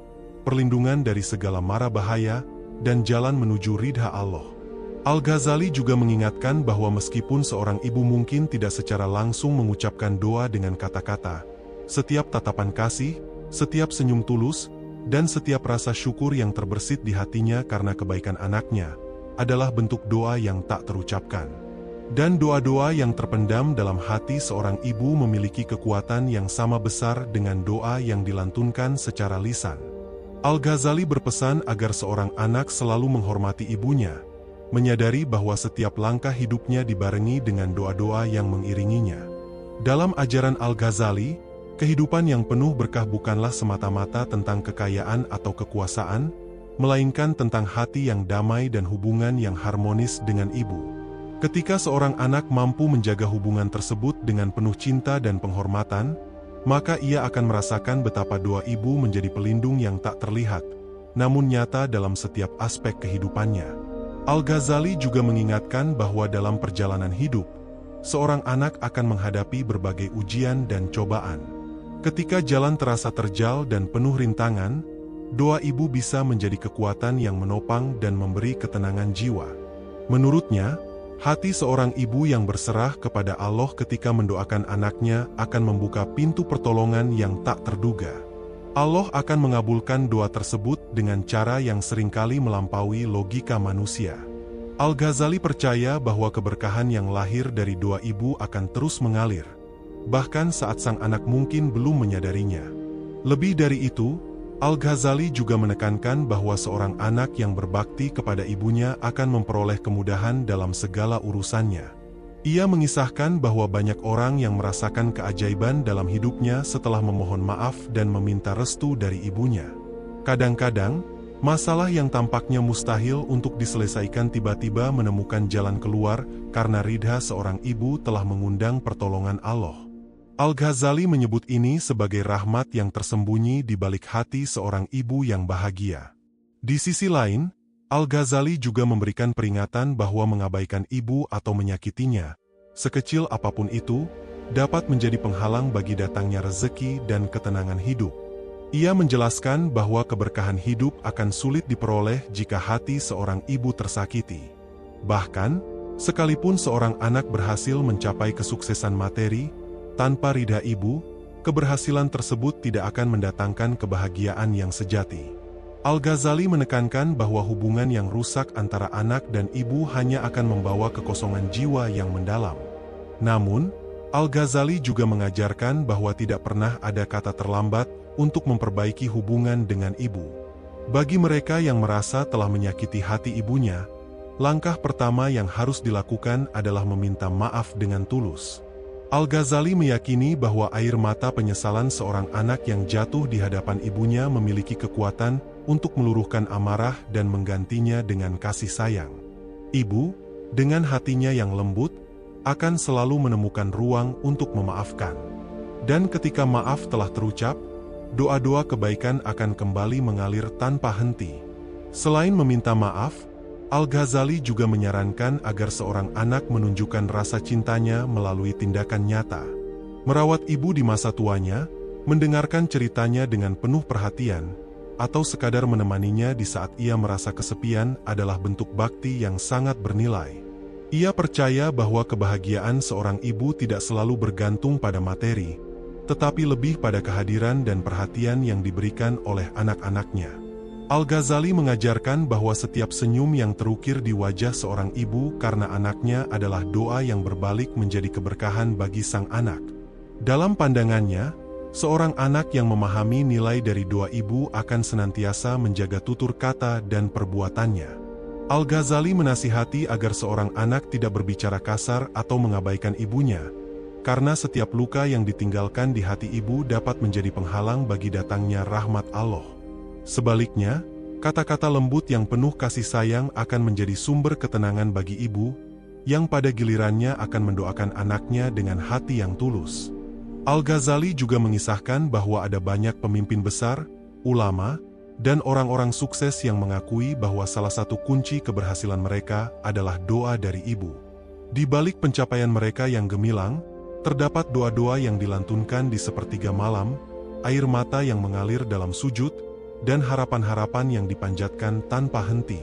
perlindungan dari segala mara bahaya, dan jalan menuju ridha Allah. Al-Ghazali juga mengingatkan bahwa meskipun seorang ibu mungkin tidak secara langsung mengucapkan doa dengan kata-kata, setiap tatapan kasih, setiap senyum tulus, dan setiap rasa syukur yang terbersit di hatinya karena kebaikan anaknya, adalah bentuk doa yang tak terucapkan. Dan doa-doa yang terpendam dalam hati seorang ibu memiliki kekuatan yang sama besar dengan doa yang dilantunkan secara lisan. Al-Ghazali berpesan agar seorang anak selalu menghormati ibunya, menyadari bahwa setiap langkah hidupnya dibarengi dengan doa-doa yang mengiringinya. Dalam ajaran Al-Ghazali, kehidupan yang penuh berkah bukanlah semata-mata tentang kekayaan atau kekuasaan, melainkan tentang hati yang damai dan hubungan yang harmonis dengan ibu. Ketika seorang anak mampu menjaga hubungan tersebut dengan penuh cinta dan penghormatan, maka ia akan merasakan betapa doa ibu menjadi pelindung yang tak terlihat, namun nyata dalam setiap aspek kehidupannya. Al-Ghazali juga mengingatkan bahwa dalam perjalanan hidup, seorang anak akan menghadapi berbagai ujian dan cobaan. Ketika jalan terasa terjal dan penuh rintangan, doa ibu bisa menjadi kekuatan yang menopang dan memberi ketenangan jiwa. Menurutnya, hati seorang ibu yang berserah kepada Allah ketika mendoakan anaknya akan membuka pintu pertolongan yang tak terduga. Allah akan mengabulkan doa tersebut dengan cara yang seringkali melampaui logika manusia. Al-Ghazali percaya bahwa keberkahan yang lahir dari doa ibu akan terus mengalir, bahkan saat sang anak mungkin belum menyadarinya. Lebih dari itu, Al-Ghazali juga menekankan bahwa seorang anak yang berbakti kepada ibunya akan memperoleh kemudahan dalam segala urusannya. Ia mengisahkan bahwa banyak orang yang merasakan keajaiban dalam hidupnya setelah memohon maaf dan meminta restu dari ibunya. Kadang-kadang, masalah yang tampaknya mustahil untuk diselesaikan tiba-tiba menemukan jalan keluar karena ridha seorang ibu telah mengundang pertolongan Allah. Al-Ghazali menyebut ini sebagai rahmat yang tersembunyi di balik hati seorang ibu yang bahagia. Di sisi lain, Al-Ghazali juga memberikan peringatan bahwa mengabaikan ibu atau menyakitinya, sekecil apapun itu, dapat menjadi penghalang bagi datangnya rezeki dan ketenangan hidup. Ia menjelaskan bahwa keberkahan hidup akan sulit diperoleh jika hati seorang ibu tersakiti. Bahkan, sekalipun seorang anak berhasil mencapai kesuksesan materi, tanpa ridha ibu, keberhasilan tersebut tidak akan mendatangkan kebahagiaan yang sejati. Al-Ghazali menekankan bahwa hubungan yang rusak antara anak dan ibu hanya akan membawa kekosongan jiwa yang mendalam. Namun, Al-Ghazali juga mengajarkan bahwa tidak pernah ada kata terlambat untuk memperbaiki hubungan dengan ibu. Bagi mereka yang merasa telah menyakiti hati ibunya, langkah pertama yang harus dilakukan adalah meminta maaf dengan tulus. Al-Ghazali meyakini bahwa air mata penyesalan seorang anak yang jatuh di hadapan ibunya memiliki kekuatan untuk meluruhkan amarah dan menggantinya dengan kasih sayang. Ibu, dengan hatinya yang lembut, akan selalu menemukan ruang untuk memaafkan. Dan ketika maaf telah terucap, doa-doa kebaikan akan kembali mengalir tanpa henti. Selain meminta maaf, Al-Ghazali juga menyarankan agar seorang anak menunjukkan rasa cintanya melalui tindakan nyata. Merawat ibu di masa tuanya, mendengarkan ceritanya dengan penuh perhatian, atau sekadar menemaninya di saat ia merasa kesepian adalah bentuk bakti yang sangat bernilai. Ia percaya bahwa kebahagiaan seorang ibu tidak selalu bergantung pada materi, tetapi lebih pada kehadiran dan perhatian yang diberikan oleh anak-anaknya. Al-Ghazali mengajarkan bahwa setiap senyum yang terukir di wajah seorang ibu karena anaknya adalah doa yang berbalik menjadi keberkahan bagi sang anak. Dalam pandangannya, seorang anak yang memahami nilai dari doa ibu akan senantiasa menjaga tutur kata dan perbuatannya. Al-Ghazali menasihati agar seorang anak tidak berbicara kasar atau mengabaikan ibunya, karena setiap luka yang ditinggalkan di hati ibu dapat menjadi penghalang bagi datangnya rahmat Allah. Sebaliknya, kata-kata lembut yang penuh kasih sayang akan menjadi sumber ketenangan bagi ibu, yang pada gilirannya akan mendoakan anaknya dengan hati yang tulus. Al-Ghazali juga mengisahkan bahwa ada banyak pemimpin besar, ulama, dan orang-orang sukses yang mengakui bahwa salah satu kunci keberhasilan mereka adalah doa dari ibu. Di balik pencapaian mereka yang gemilang, terdapat doa-doa yang dilantunkan di sepertiga malam, air mata yang mengalir dalam sujud, dan harapan-harapan yang dipanjatkan tanpa henti.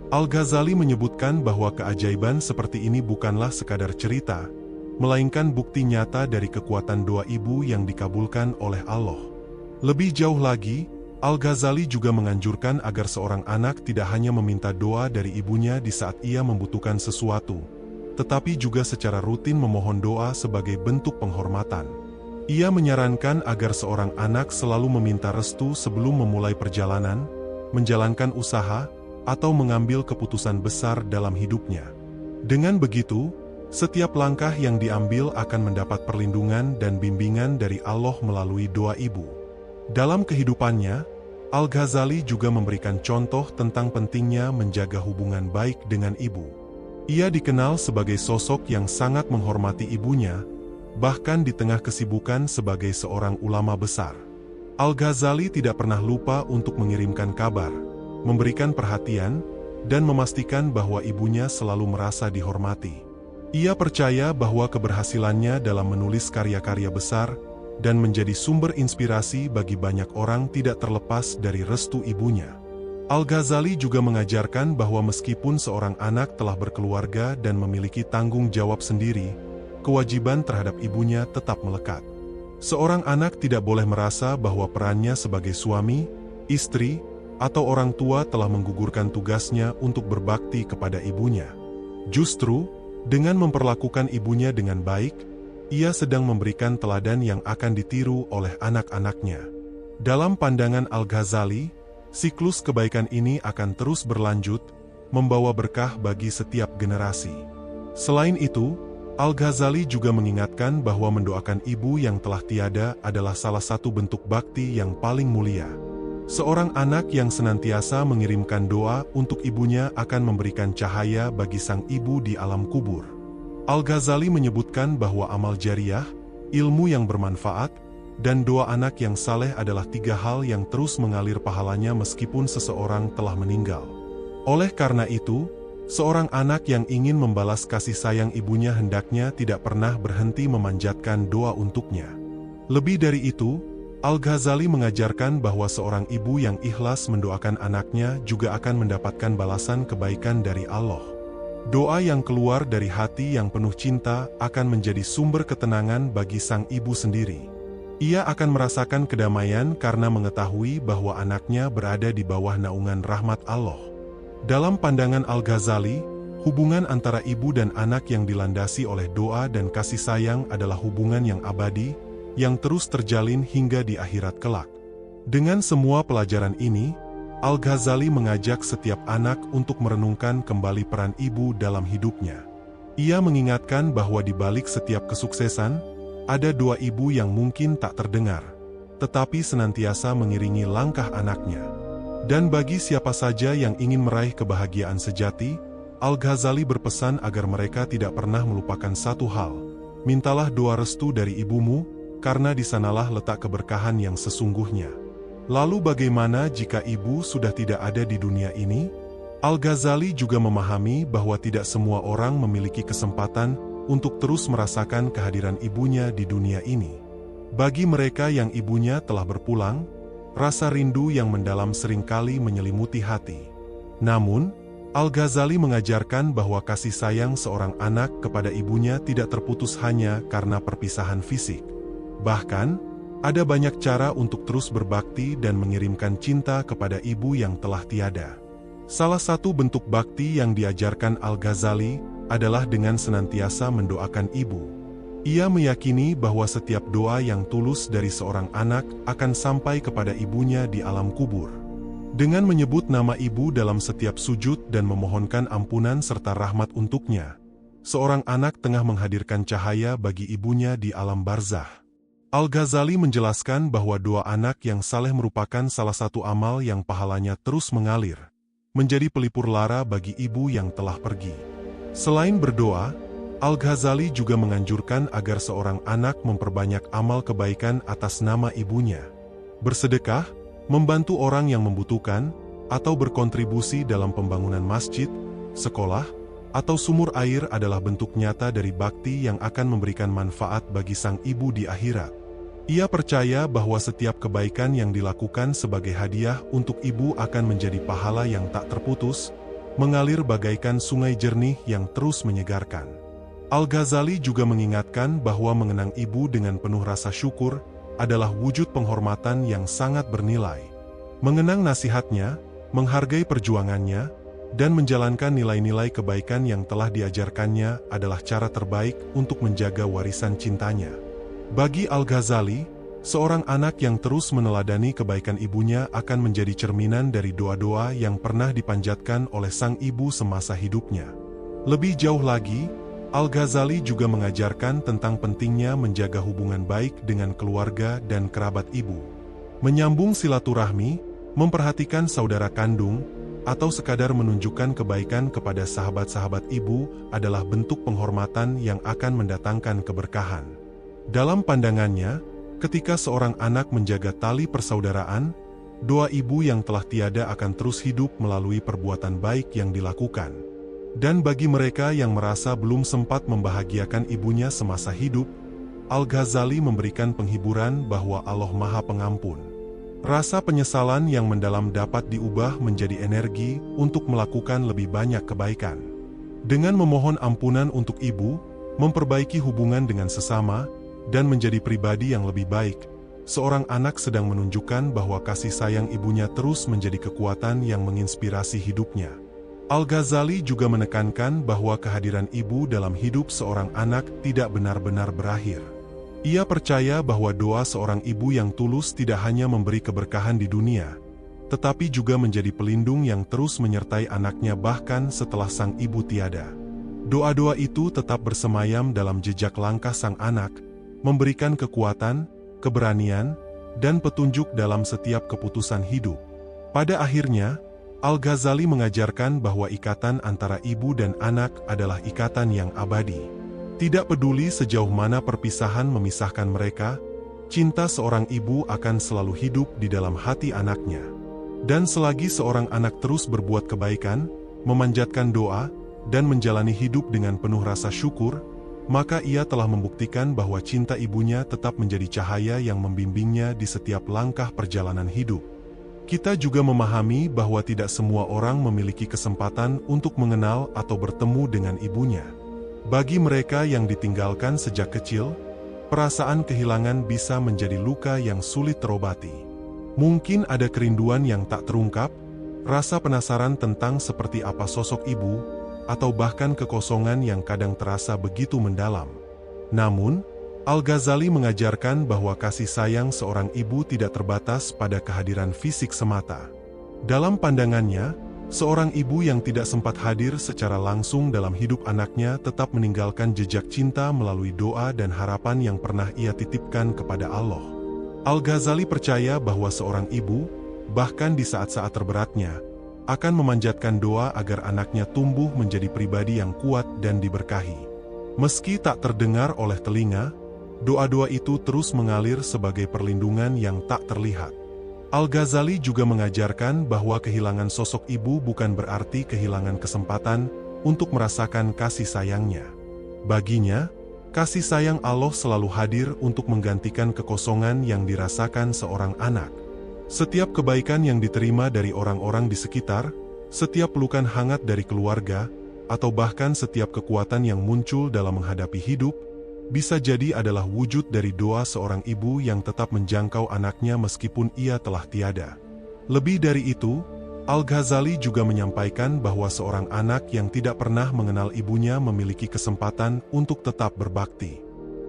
Al-Ghazali menyebutkan bahwa keajaiban seperti ini bukanlah sekadar cerita, melainkan bukti nyata dari kekuatan doa ibu yang dikabulkan oleh Allah. Lebih jauh lagi, Al-Ghazali juga menganjurkan agar seorang anak tidak hanya meminta doa dari ibunya di saat ia membutuhkan sesuatu, tetapi juga secara rutin memohon doa sebagai bentuk penghormatan. Ia menyarankan agar seorang anak selalu meminta restu sebelum memulai perjalanan, menjalankan usaha, atau mengambil keputusan besar dalam hidupnya. Dengan begitu, setiap langkah yang diambil akan mendapat perlindungan dan bimbingan dari Allah melalui doa ibu. Dalam kehidupannya, Al-Ghazali juga memberikan contoh tentang pentingnya menjaga hubungan baik dengan ibu. Ia dikenal sebagai sosok yang sangat menghormati ibunya, bahkan di tengah kesibukan sebagai seorang ulama besar. Al-Ghazali tidak pernah lupa untuk mengirimkan kabar, memberikan perhatian, dan memastikan bahwa ibunya selalu merasa dihormati. Ia percaya bahwa keberhasilannya dalam menulis karya-karya besar dan menjadi sumber inspirasi bagi banyak orang tidak terlepas dari restu ibunya. Al-Ghazali juga mengajarkan bahwa meskipun seorang anak telah berkeluarga dan memiliki tanggung jawab sendiri, kewajiban terhadap ibunya tetap melekat. Seorang anak tidak boleh merasa bahwa perannya sebagai suami, istri, atau orang tua telah menggugurkan tugasnya untuk berbakti kepada ibunya. Justru, dengan memperlakukan ibunya dengan baik, ia sedang memberikan teladan yang akan ditiru oleh anak-anaknya. Dalam pandangan Al-Ghazali, siklus kebaikan ini akan terus berlanjut, membawa berkah bagi setiap generasi. Selain itu, Al-Ghazali juga mengingatkan bahwa mendoakan ibu yang telah tiada adalah salah satu bentuk bakti yang paling mulia. Seorang anak yang senantiasa mengirimkan doa untuk ibunya akan memberikan cahaya bagi sang ibu di alam kubur. Al-Ghazali menyebutkan bahwa amal jariyah, ilmu yang bermanfaat, dan doa anak yang saleh adalah tiga hal yang terus mengalir pahalanya meskipun seseorang telah meninggal. Oleh karena itu, seorang anak yang ingin membalas kasih sayang ibunya hendaknya tidak pernah berhenti memanjatkan doa untuknya. Lebih dari itu, Al-Ghazali mengajarkan bahwa seorang ibu yang ikhlas mendoakan anaknya juga akan mendapatkan balasan kebaikan dari Allah. Doa yang keluar dari hati yang penuh cinta akan menjadi sumber ketenangan bagi sang ibu sendiri. Ia akan merasakan kedamaian karena mengetahui bahwa anaknya berada di bawah naungan rahmat Allah. Dalam pandangan Al-Ghazali, hubungan antara ibu dan anak yang dilandasi oleh doa dan kasih sayang adalah hubungan yang abadi, yang terus terjalin hingga di akhirat kelak. Dengan semua pelajaran ini, Al-Ghazali mengajak setiap anak untuk merenungkan kembali peran ibu dalam hidupnya. Ia mengingatkan bahwa di balik setiap kesuksesan, ada doa ibu yang mungkin tak terdengar, tetapi senantiasa mengiringi langkah anaknya. Dan bagi siapa saja yang ingin meraih kebahagiaan sejati, Al-Ghazali berpesan agar mereka tidak pernah melupakan satu hal: mintalah doa restu dari ibumu, karena di sanalah letak keberkahan yang sesungguhnya. Lalu bagaimana jika ibu sudah tidak ada di dunia ini? Al-Ghazali juga memahami bahwa tidak semua orang memiliki kesempatan untuk terus merasakan kehadiran ibunya di dunia ini. Bagi mereka yang ibunya telah berpulang, rasa rindu yang mendalam seringkali menyelimuti hati. Namun, Al-Ghazali mengajarkan bahwa kasih sayang seorang anak kepada ibunya tidak terputus hanya karena perpisahan fisik. Bahkan, ada banyak cara untuk terus berbakti dan mengirimkan cinta kepada ibu yang telah tiada. Salah satu bentuk bakti yang diajarkan Al-Ghazali adalah dengan senantiasa mendoakan ibu. Ia meyakini bahwa setiap doa yang tulus dari seorang anak akan sampai kepada ibunya di alam kubur. Dengan menyebut nama ibu dalam setiap sujud dan memohonkan ampunan serta rahmat untuknya, seorang anak tengah menghadirkan cahaya bagi ibunya di alam barzah. Al-Ghazali menjelaskan bahwa doa anak yang saleh merupakan salah satu amal yang pahalanya terus mengalir, menjadi pelipur lara bagi ibu yang telah pergi. Selain berdoa, Al-Ghazali juga menganjurkan agar seorang anak memperbanyak amal kebaikan atas nama ibunya. Bersedekah, membantu orang yang membutuhkan, atau berkontribusi dalam pembangunan masjid, sekolah, atau sumur air adalah bentuk nyata dari bakti yang akan memberikan manfaat bagi sang ibu di akhirat. Ia percaya bahwa setiap kebaikan yang dilakukan sebagai hadiah untuk ibu akan menjadi pahala yang tak terputus, mengalir bagaikan sungai jernih yang terus menyegarkan. Al-Ghazali juga mengingatkan bahwa mengenang ibu dengan penuh rasa syukur adalah wujud penghormatan yang sangat bernilai. Mengenang nasihatnya, menghargai perjuangannya, dan menjalankan nilai-nilai kebaikan yang telah diajarkannya adalah cara terbaik untuk menjaga warisan cintanya. Bagi Al-Ghazali, seorang anak yang terus meneladani kebaikan ibunya akan menjadi cerminan dari doa-doa yang pernah dipanjatkan oleh sang ibu semasa hidupnya. Lebih jauh lagi, Al-Ghazali juga mengajarkan tentang pentingnya menjaga hubungan baik dengan keluarga dan kerabat ibu. Menyambung silaturahmi, memperhatikan saudara kandung, atau sekadar menunjukkan kebaikan kepada sahabat-sahabat ibu adalah bentuk penghormatan yang akan mendatangkan keberkahan. Dalam pandangannya, ketika seorang anak menjaga tali persaudaraan, doa ibu yang telah tiada akan terus hidup melalui perbuatan baik yang dilakukan. Dan bagi mereka yang merasa belum sempat membahagiakan ibunya semasa hidup, Al-Ghazali memberikan penghiburan bahwa Allah Maha Pengampun. Rasa penyesalan yang mendalam dapat diubah menjadi energi untuk melakukan lebih banyak kebaikan. Dengan memohon ampunan untuk ibu, memperbaiki hubungan dengan sesama, dan menjadi pribadi yang lebih baik, seorang anak sedang menunjukkan bahwa kasih sayang ibunya terus menjadi kekuatan yang menginspirasi hidupnya. Al-Ghazali juga menekankan bahwa kehadiran ibu dalam hidup seorang anak tidak benar-benar berakhir. Ia percaya bahwa doa seorang ibu yang tulus tidak hanya memberi keberkahan di dunia, tetapi juga menjadi pelindung yang terus menyertai anaknya bahkan setelah sang ibu tiada. Doa-doa itu tetap bersemayam dalam jejak langkah sang anak, memberikan kekuatan, keberanian, dan petunjuk dalam setiap keputusan hidup. Pada akhirnya, Al-Ghazali mengajarkan bahwa ikatan antara ibu dan anak adalah ikatan yang abadi. Tidak peduli sejauh mana perpisahan memisahkan mereka, cinta seorang ibu akan selalu hidup di dalam hati anaknya. Dan selagi seorang anak terus berbuat kebaikan, memanjatkan doa, dan menjalani hidup dengan penuh rasa syukur, maka ia telah membuktikan bahwa cinta ibunya tetap menjadi cahaya yang membimbingnya di setiap langkah perjalanan hidup. Kita juga memahami bahwa tidak semua orang memiliki kesempatan untuk mengenal atau bertemu dengan ibunya. Bagi mereka yang ditinggalkan sejak kecil, perasaan kehilangan bisa menjadi luka yang sulit terobati. Mungkin ada kerinduan yang tak terungkap, rasa penasaran tentang seperti apa sosok ibu, atau bahkan kekosongan yang kadang terasa begitu mendalam. Namun, Al-Ghazali mengajarkan bahwa kasih sayang seorang ibu tidak terbatas pada kehadiran fisik semata. Dalam pandangannya, seorang ibu yang tidak sempat hadir secara langsung dalam hidup anaknya tetap meninggalkan jejak cinta melalui doa dan harapan yang pernah ia titipkan kepada Allah. Al-Ghazali percaya bahwa seorang ibu, bahkan di saat-saat terberatnya, akan memanjatkan doa agar anaknya tumbuh menjadi pribadi yang kuat dan diberkahi. Meski tak terdengar oleh telinga, doa-doa itu terus mengalir sebagai perlindungan yang tak terlihat. Al-Ghazali juga mengajarkan bahwa kehilangan sosok ibu bukan berarti kehilangan kesempatan untuk merasakan kasih sayangnya. Baginya, kasih sayang Allah selalu hadir untuk menggantikan kekosongan yang dirasakan seorang anak. Setiap kebaikan yang diterima dari orang-orang di sekitar, setiap pelukan hangat dari keluarga, atau bahkan setiap kekuatan yang muncul dalam menghadapi hidup, bisa jadi adalah wujud dari doa seorang ibu yang tetap menjangkau anaknya meskipun ia telah tiada. Lebih dari itu, Al-Ghazali juga menyampaikan bahwa seorang anak yang tidak pernah mengenal ibunya memiliki kesempatan untuk tetap berbakti.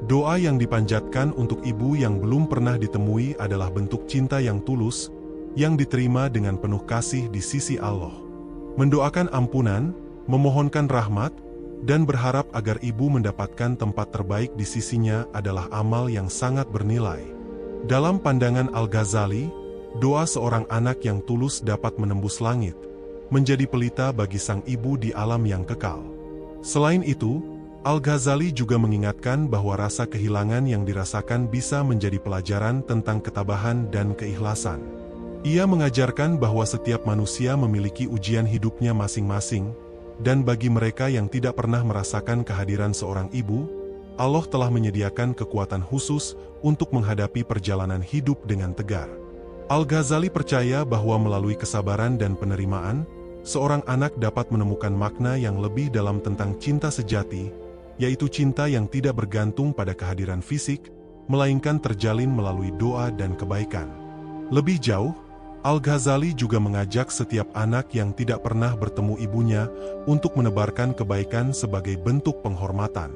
Doa yang dipanjatkan untuk ibu yang belum pernah ditemui adalah bentuk cinta yang tulus, yang diterima dengan penuh kasih di sisi Allah. Mendoakan ampunan, memohonkan rahmat, dan berharap agar ibu mendapatkan tempat terbaik di sisinya adalah amal yang sangat bernilai. Dalam pandangan Al-Ghazali, doa seorang anak yang tulus dapat menembus langit, menjadi pelita bagi sang ibu di alam yang kekal. Selain itu, Al-Ghazali juga mengingatkan bahwa rasa kehilangan yang dirasakan bisa menjadi pelajaran tentang ketabahan dan keikhlasan. Ia mengajarkan bahwa setiap manusia memiliki ujian hidupnya masing-masing, dan bagi mereka yang tidak pernah merasakan kehadiran seorang ibu, Allah telah menyediakan kekuatan khusus untuk menghadapi perjalanan hidup dengan tegar. Al-Ghazali percaya bahwa melalui kesabaran dan penerimaan, seorang anak dapat menemukan makna yang lebih dalam tentang cinta sejati, yaitu cinta yang tidak bergantung pada kehadiran fisik, melainkan terjalin melalui doa dan kebaikan. Lebih jauh, Al-Ghazali juga mengajak setiap anak yang tidak pernah bertemu ibunya untuk menebarkan kebaikan sebagai bentuk penghormatan.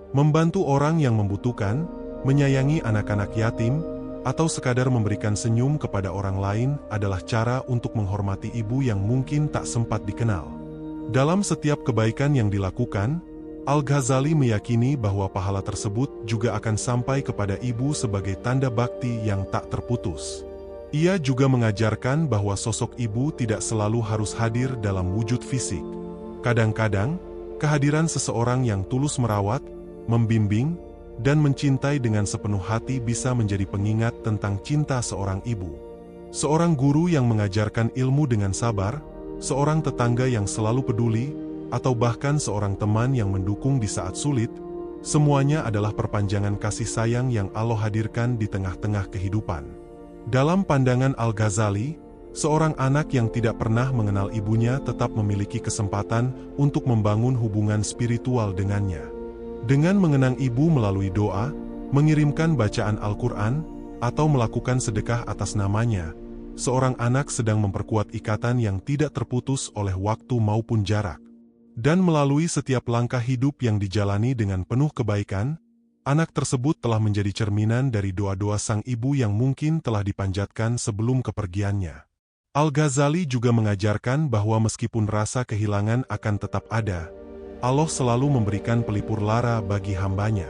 Membantu orang yang membutuhkan, menyayangi anak-anak yatim, atau sekadar memberikan senyum kepada orang lain adalah cara untuk menghormati ibu yang mungkin tak sempat dikenal. Dalam setiap kebaikan yang dilakukan, Al-Ghazali meyakini bahwa pahala tersebut juga akan sampai kepada ibu sebagai tanda bakti yang tak terputus. Ia juga mengajarkan bahwa sosok ibu tidak selalu harus hadir dalam wujud fisik. Kadang-kadang, kehadiran seseorang yang tulus merawat, membimbing, dan mencintai dengan sepenuh hati bisa menjadi pengingat tentang cinta seorang ibu. Seorang guru yang mengajarkan ilmu dengan sabar, seorang tetangga yang selalu peduli, atau bahkan seorang teman yang mendukung di saat sulit, semuanya adalah perpanjangan kasih sayang yang Allah hadirkan di tengah-tengah kehidupan. Dalam pandangan Al-Ghazali, seorang anak yang tidak pernah mengenal ibunya tetap memiliki kesempatan untuk membangun hubungan spiritual dengannya. Dengan mengenang ibu melalui doa, mengirimkan bacaan Al-Quran, atau melakukan sedekah atas namanya, seorang anak sedang memperkuat ikatan yang tidak terputus oleh waktu maupun jarak. Dan melalui setiap langkah hidup yang dijalani dengan penuh kebaikan, anak tersebut telah menjadi cerminan dari doa-doa sang ibu yang mungkin telah dipanjatkan sebelum kepergiannya. Al-Ghazali juga mengajarkan bahwa meskipun rasa kehilangan akan tetap ada, Allah selalu memberikan pelipur lara bagi hambanya.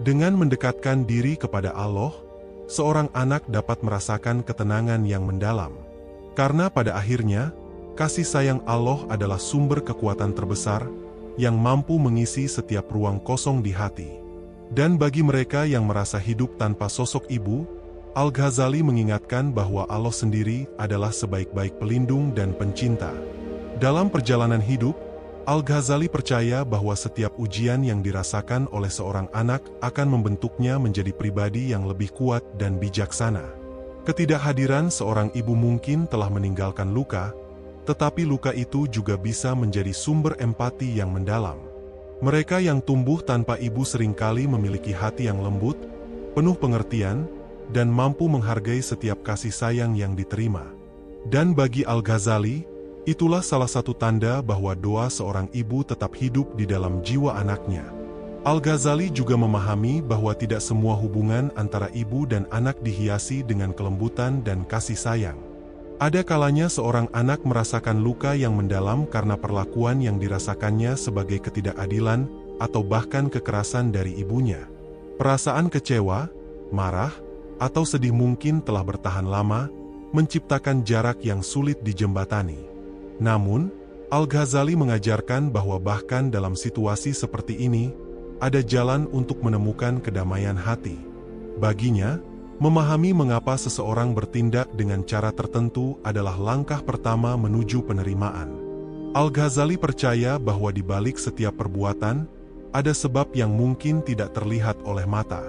Dengan mendekatkan diri kepada Allah, seorang anak dapat merasakan ketenangan yang mendalam. Karena pada akhirnya, kasih sayang Allah adalah sumber kekuatan terbesar yang mampu mengisi setiap ruang kosong di hati. Dan bagi mereka yang merasa hidup tanpa sosok ibu, Al-Ghazali mengingatkan bahwa Allah sendiri adalah sebaik-baik pelindung dan pencinta. Dalam perjalanan hidup, Al-Ghazali percaya bahwa setiap ujian yang dirasakan oleh seorang anak akan membentuknya menjadi pribadi yang lebih kuat dan bijaksana. Ketidakhadiran seorang ibu mungkin telah meninggalkan luka, tetapi luka itu juga bisa menjadi sumber empati yang mendalam. Mereka yang tumbuh tanpa ibu seringkali memiliki hati yang lembut, penuh pengertian, dan mampu menghargai setiap kasih sayang yang diterima. Dan bagi Al-Ghazali, itulah salah satu tanda bahwa doa seorang ibu tetap hidup di dalam jiwa anaknya. Al-Ghazali juga memahami bahwa tidak semua hubungan antara ibu dan anak dihiasi dengan kelembutan dan kasih sayang. Ada kalanya seorang anak merasakan luka yang mendalam karena perlakuan yang dirasakannya sebagai ketidakadilan atau bahkan kekerasan dari ibunya. Perasaan kecewa, marah, atau sedih mungkin telah bertahan lama, menciptakan jarak yang sulit dijembatani. Namun, Al-Ghazali mengajarkan bahwa bahkan dalam situasi seperti ini, ada jalan untuk menemukan kedamaian hati. Baginya, Memahami mengapa seseorang bertindak dengan cara tertentu adalah langkah pertama menuju penerimaan. Al-Ghazali percaya bahwa di balik setiap perbuatan, ada sebab yang mungkin tidak terlihat oleh mata.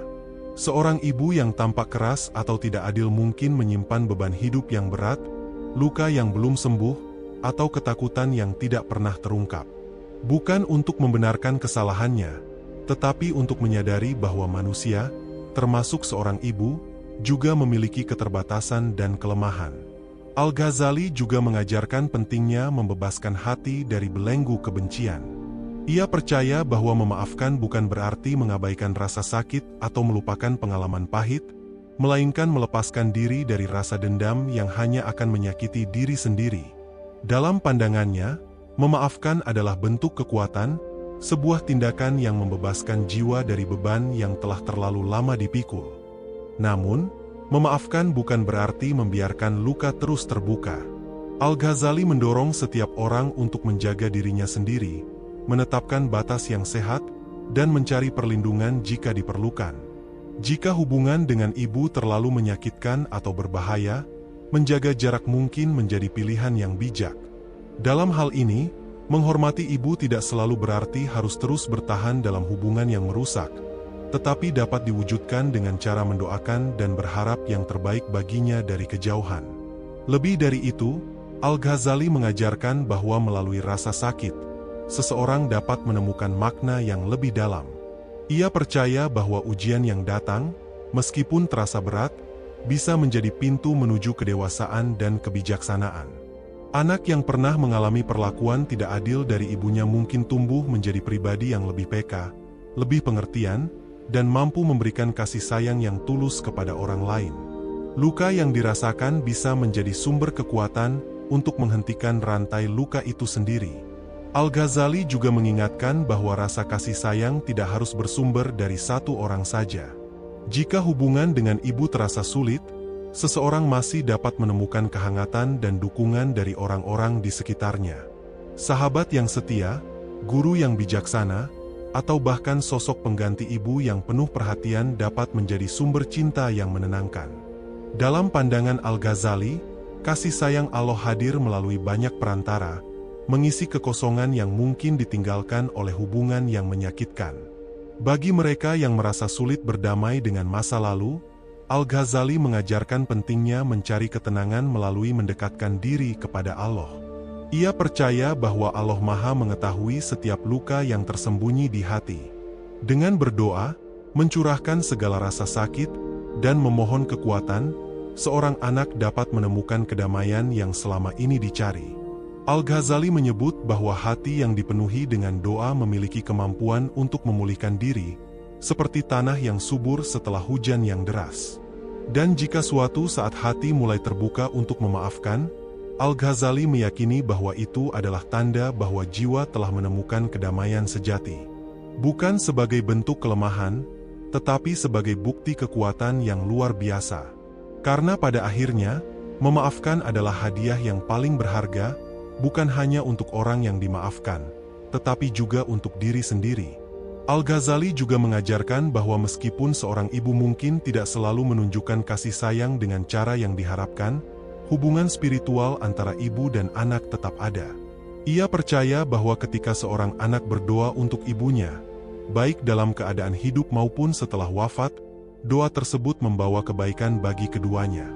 Seorang ibu yang tampak keras atau tidak adil mungkin menyimpan beban hidup yang berat, luka yang belum sembuh, atau ketakutan yang tidak pernah terungkap. Bukan untuk membenarkan kesalahannya, tetapi untuk menyadari bahwa manusia, termasuk seorang ibu, juga memiliki keterbatasan dan kelemahan. Al-Ghazali juga mengajarkan pentingnya membebaskan hati dari belenggu kebencian. Ia percaya bahwa memaafkan bukan berarti mengabaikan rasa sakit atau melupakan pengalaman pahit, melainkan melepaskan diri dari rasa dendam yang hanya akan menyakiti diri sendiri. Dalam pandangannya, memaafkan adalah bentuk kekuatan, sebuah tindakan yang membebaskan jiwa dari beban yang telah terlalu lama dipikul. Namun, memaafkan bukan berarti membiarkan luka terus terbuka. Al-Ghazali mendorong setiap orang untuk menjaga dirinya sendiri, menetapkan batas yang sehat, dan mencari perlindungan jika diperlukan. Jika hubungan dengan ibu terlalu menyakitkan atau berbahaya, menjaga jarak mungkin menjadi pilihan yang bijak. Dalam hal ini, menghormati ibu tidak selalu berarti harus terus bertahan dalam hubungan yang merusak, tetapi dapat diwujudkan dengan cara mendoakan dan berharap yang terbaik baginya dari kejauhan. Lebih dari itu, Al-Ghazali mengajarkan bahwa melalui rasa sakit, seseorang dapat menemukan makna yang lebih dalam. Ia percaya bahwa ujian yang datang, meskipun terasa berat, bisa menjadi pintu menuju kedewasaan dan kebijaksanaan. Anak yang pernah mengalami perlakuan tidak adil dari ibunya mungkin tumbuh menjadi pribadi yang lebih peka, lebih pengertian, dan mampu memberikan kasih sayang yang tulus kepada orang lain. Luka yang dirasakan bisa menjadi sumber kekuatan untuk menghentikan rantai luka itu sendiri. Al-Ghazali juga mengingatkan bahwa rasa kasih sayang tidak harus bersumber dari satu orang saja. Jika hubungan dengan ibu terasa sulit, seseorang masih dapat menemukan kehangatan dan dukungan dari orang-orang di sekitarnya. Sahabat yang setia, guru yang bijaksana, atau bahkan sosok pengganti ibu yang penuh perhatian dapat menjadi sumber cinta yang menenangkan. Dalam pandangan Al-Ghazali, kasih sayang Allah hadir melalui banyak perantara, mengisi kekosongan yang mungkin ditinggalkan oleh hubungan yang menyakitkan. Bagi mereka yang merasa sulit berdamai dengan masa lalu, Al-Ghazali mengajarkan pentingnya mencari ketenangan melalui mendekatkan diri kepada Allah. Ia percaya bahwa Allah Maha mengetahui setiap luka yang tersembunyi di hati. Dengan berdoa, mencurahkan segala rasa sakit, dan memohon kekuatan, seorang anak dapat menemukan kedamaian yang selama ini dicari. Al-Ghazali menyebut bahwa hati yang dipenuhi dengan doa memiliki kemampuan untuk memulihkan diri, seperti tanah yang subur setelah hujan yang deras. Dan jika suatu saat hati mulai terbuka untuk memaafkan, Al-Ghazali meyakini bahwa itu adalah tanda bahwa jiwa telah menemukan kedamaian sejati. Bukan sebagai bentuk kelemahan, tetapi sebagai bukti kekuatan yang luar biasa. Karena pada akhirnya, memaafkan adalah hadiah yang paling berharga, bukan hanya untuk orang yang dimaafkan, tetapi juga untuk diri sendiri. Al-Ghazali juga mengajarkan bahwa meskipun seorang ibu mungkin tidak selalu menunjukkan kasih sayang dengan cara yang diharapkan, hubungan spiritual antara ibu dan anak tetap ada. Ia percaya bahwa ketika seorang anak berdoa untuk ibunya, baik dalam keadaan hidup maupun setelah wafat, doa tersebut membawa kebaikan bagi keduanya.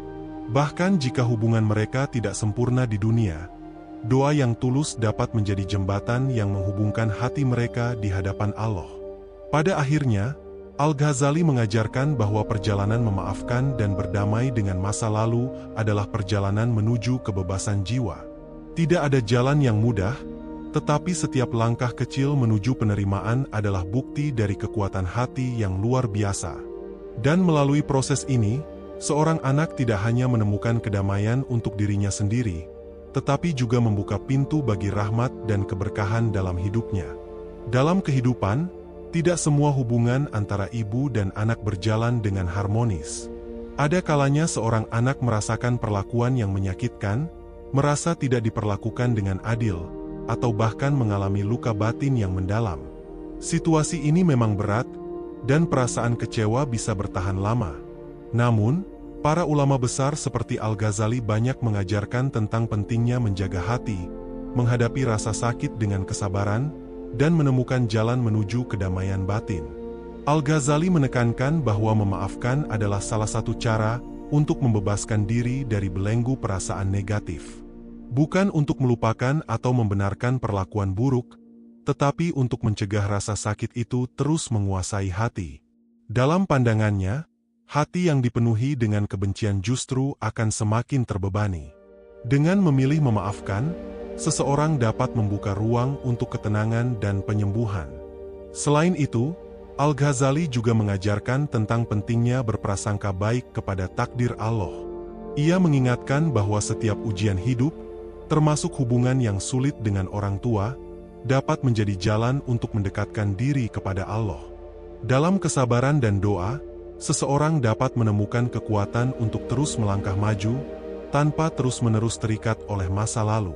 Bahkan jika hubungan mereka tidak sempurna di dunia, doa yang tulus dapat menjadi jembatan yang menghubungkan hati mereka di hadapan Allah. Pada akhirnya, Al-Ghazali mengajarkan bahwa perjalanan memaafkan dan berdamai dengan masa lalu adalah perjalanan menuju kebebasan jiwa. Tidak ada jalan yang mudah, tetapi setiap langkah kecil menuju penerimaan adalah bukti dari kekuatan hati yang luar biasa. Dan melalui proses ini, seorang anak tidak hanya menemukan kedamaian untuk dirinya sendiri, tetapi juga membuka pintu bagi rahmat dan keberkahan dalam hidupnya. Dalam kehidupan, tidak semua hubungan antara ibu dan anak berjalan dengan harmonis. Ada kalanya seorang anak merasakan perlakuan yang menyakitkan, merasa tidak diperlakukan dengan adil, atau bahkan mengalami luka batin yang mendalam. Situasi ini memang berat, dan perasaan kecewa bisa bertahan lama. Namun, para ulama besar seperti Al-Ghazali banyak mengajarkan tentang pentingnya menjaga hati, menghadapi rasa sakit dengan kesabaran, dan menemukan jalan menuju kedamaian batin. Al-Ghazali menekankan bahwa memaafkan adalah salah satu cara untuk membebaskan diri dari belenggu perasaan negatif. Bukan untuk melupakan atau membenarkan perlakuan buruk, tetapi untuk mencegah rasa sakit itu terus menguasai hati. Dalam pandangannya, hati yang dipenuhi dengan kebencian justru akan semakin terbebani. Dengan memilih memaafkan, seseorang dapat membuka ruang untuk ketenangan dan penyembuhan. Selain itu, Al-Ghazali juga mengajarkan tentang pentingnya berprasangka baik kepada takdir Allah. Ia mengingatkan bahwa setiap ujian hidup, termasuk hubungan yang sulit dengan orang tua, dapat menjadi jalan untuk mendekatkan diri kepada Allah. Dalam kesabaran dan doa, seseorang dapat menemukan kekuatan untuk terus melangkah maju, tanpa terus-menerus terikat oleh masa lalu.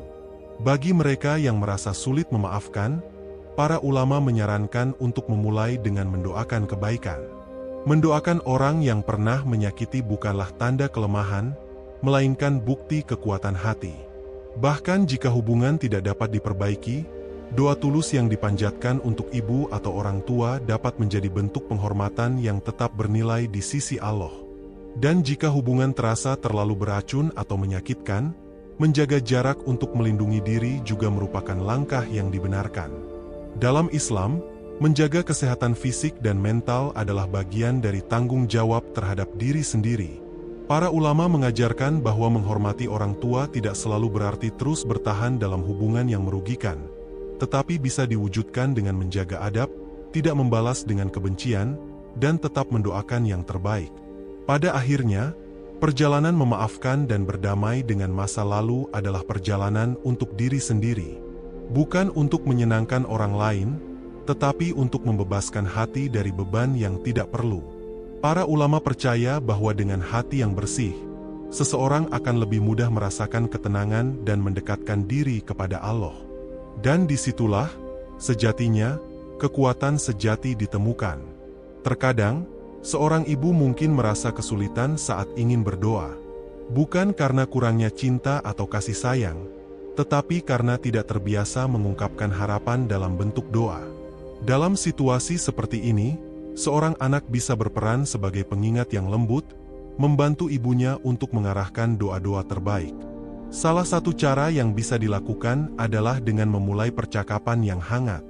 Bagi mereka yang merasa sulit memaafkan, para ulama menyarankan untuk memulai dengan mendoakan kebaikan. Mendoakan orang yang pernah menyakiti bukanlah tanda kelemahan, melainkan bukti kekuatan hati. Bahkan jika hubungan tidak dapat diperbaiki, doa tulus yang dipanjatkan untuk ibu atau orang tua dapat menjadi bentuk penghormatan yang tetap bernilai di sisi Allah. Dan jika hubungan terasa terlalu beracun atau menyakitkan, menjaga jarak untuk melindungi diri juga merupakan langkah yang dibenarkan. Dalam Islam, menjaga kesehatan fisik dan mental adalah bagian dari tanggung jawab terhadap diri sendiri. Para ulama mengajarkan bahwa menghormati orang tua tidak selalu berarti terus bertahan dalam hubungan yang merugikan, tetapi bisa diwujudkan dengan menjaga adab, tidak membalas dengan kebencian, dan tetap mendoakan yang terbaik. Pada akhirnya, perjalanan memaafkan dan berdamai dengan masa lalu adalah perjalanan untuk diri sendiri. Bukan untuk menyenangkan orang lain, tetapi untuk membebaskan hati dari beban yang tidak perlu. Para ulama percaya bahwa dengan hati yang bersih, seseorang akan lebih mudah merasakan ketenangan dan mendekatkan diri kepada Allah. Dan disitulah, sejatinya, kekuatan sejati ditemukan. Terkadang, seorang ibu mungkin merasa kesulitan saat ingin berdoa. Bukan karena kurangnya cinta atau kasih sayang, tetapi karena tidak terbiasa mengungkapkan harapan dalam bentuk doa. Dalam situasi seperti ini, seorang anak bisa berperan sebagai pengingat yang lembut, membantu ibunya untuk mengarahkan doa-doa terbaik. Salah satu cara yang bisa dilakukan adalah dengan memulai percakapan yang hangat.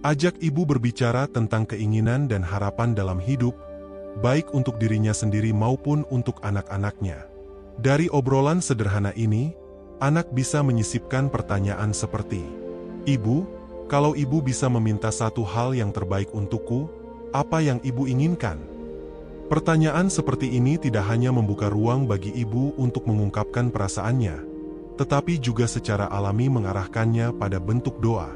Ajak ibu berbicara tentang keinginan dan harapan dalam hidup, baik untuk dirinya sendiri maupun untuk anak-anaknya. Dari obrolan sederhana ini, anak bisa menyisipkan pertanyaan seperti, "Ibu, kalau ibu bisa meminta satu hal yang terbaik untukku, apa yang ibu inginkan?" Pertanyaan seperti ini tidak hanya membuka ruang bagi ibu untuk mengungkapkan perasaannya, tetapi juga secara alami mengarahkannya pada bentuk doa.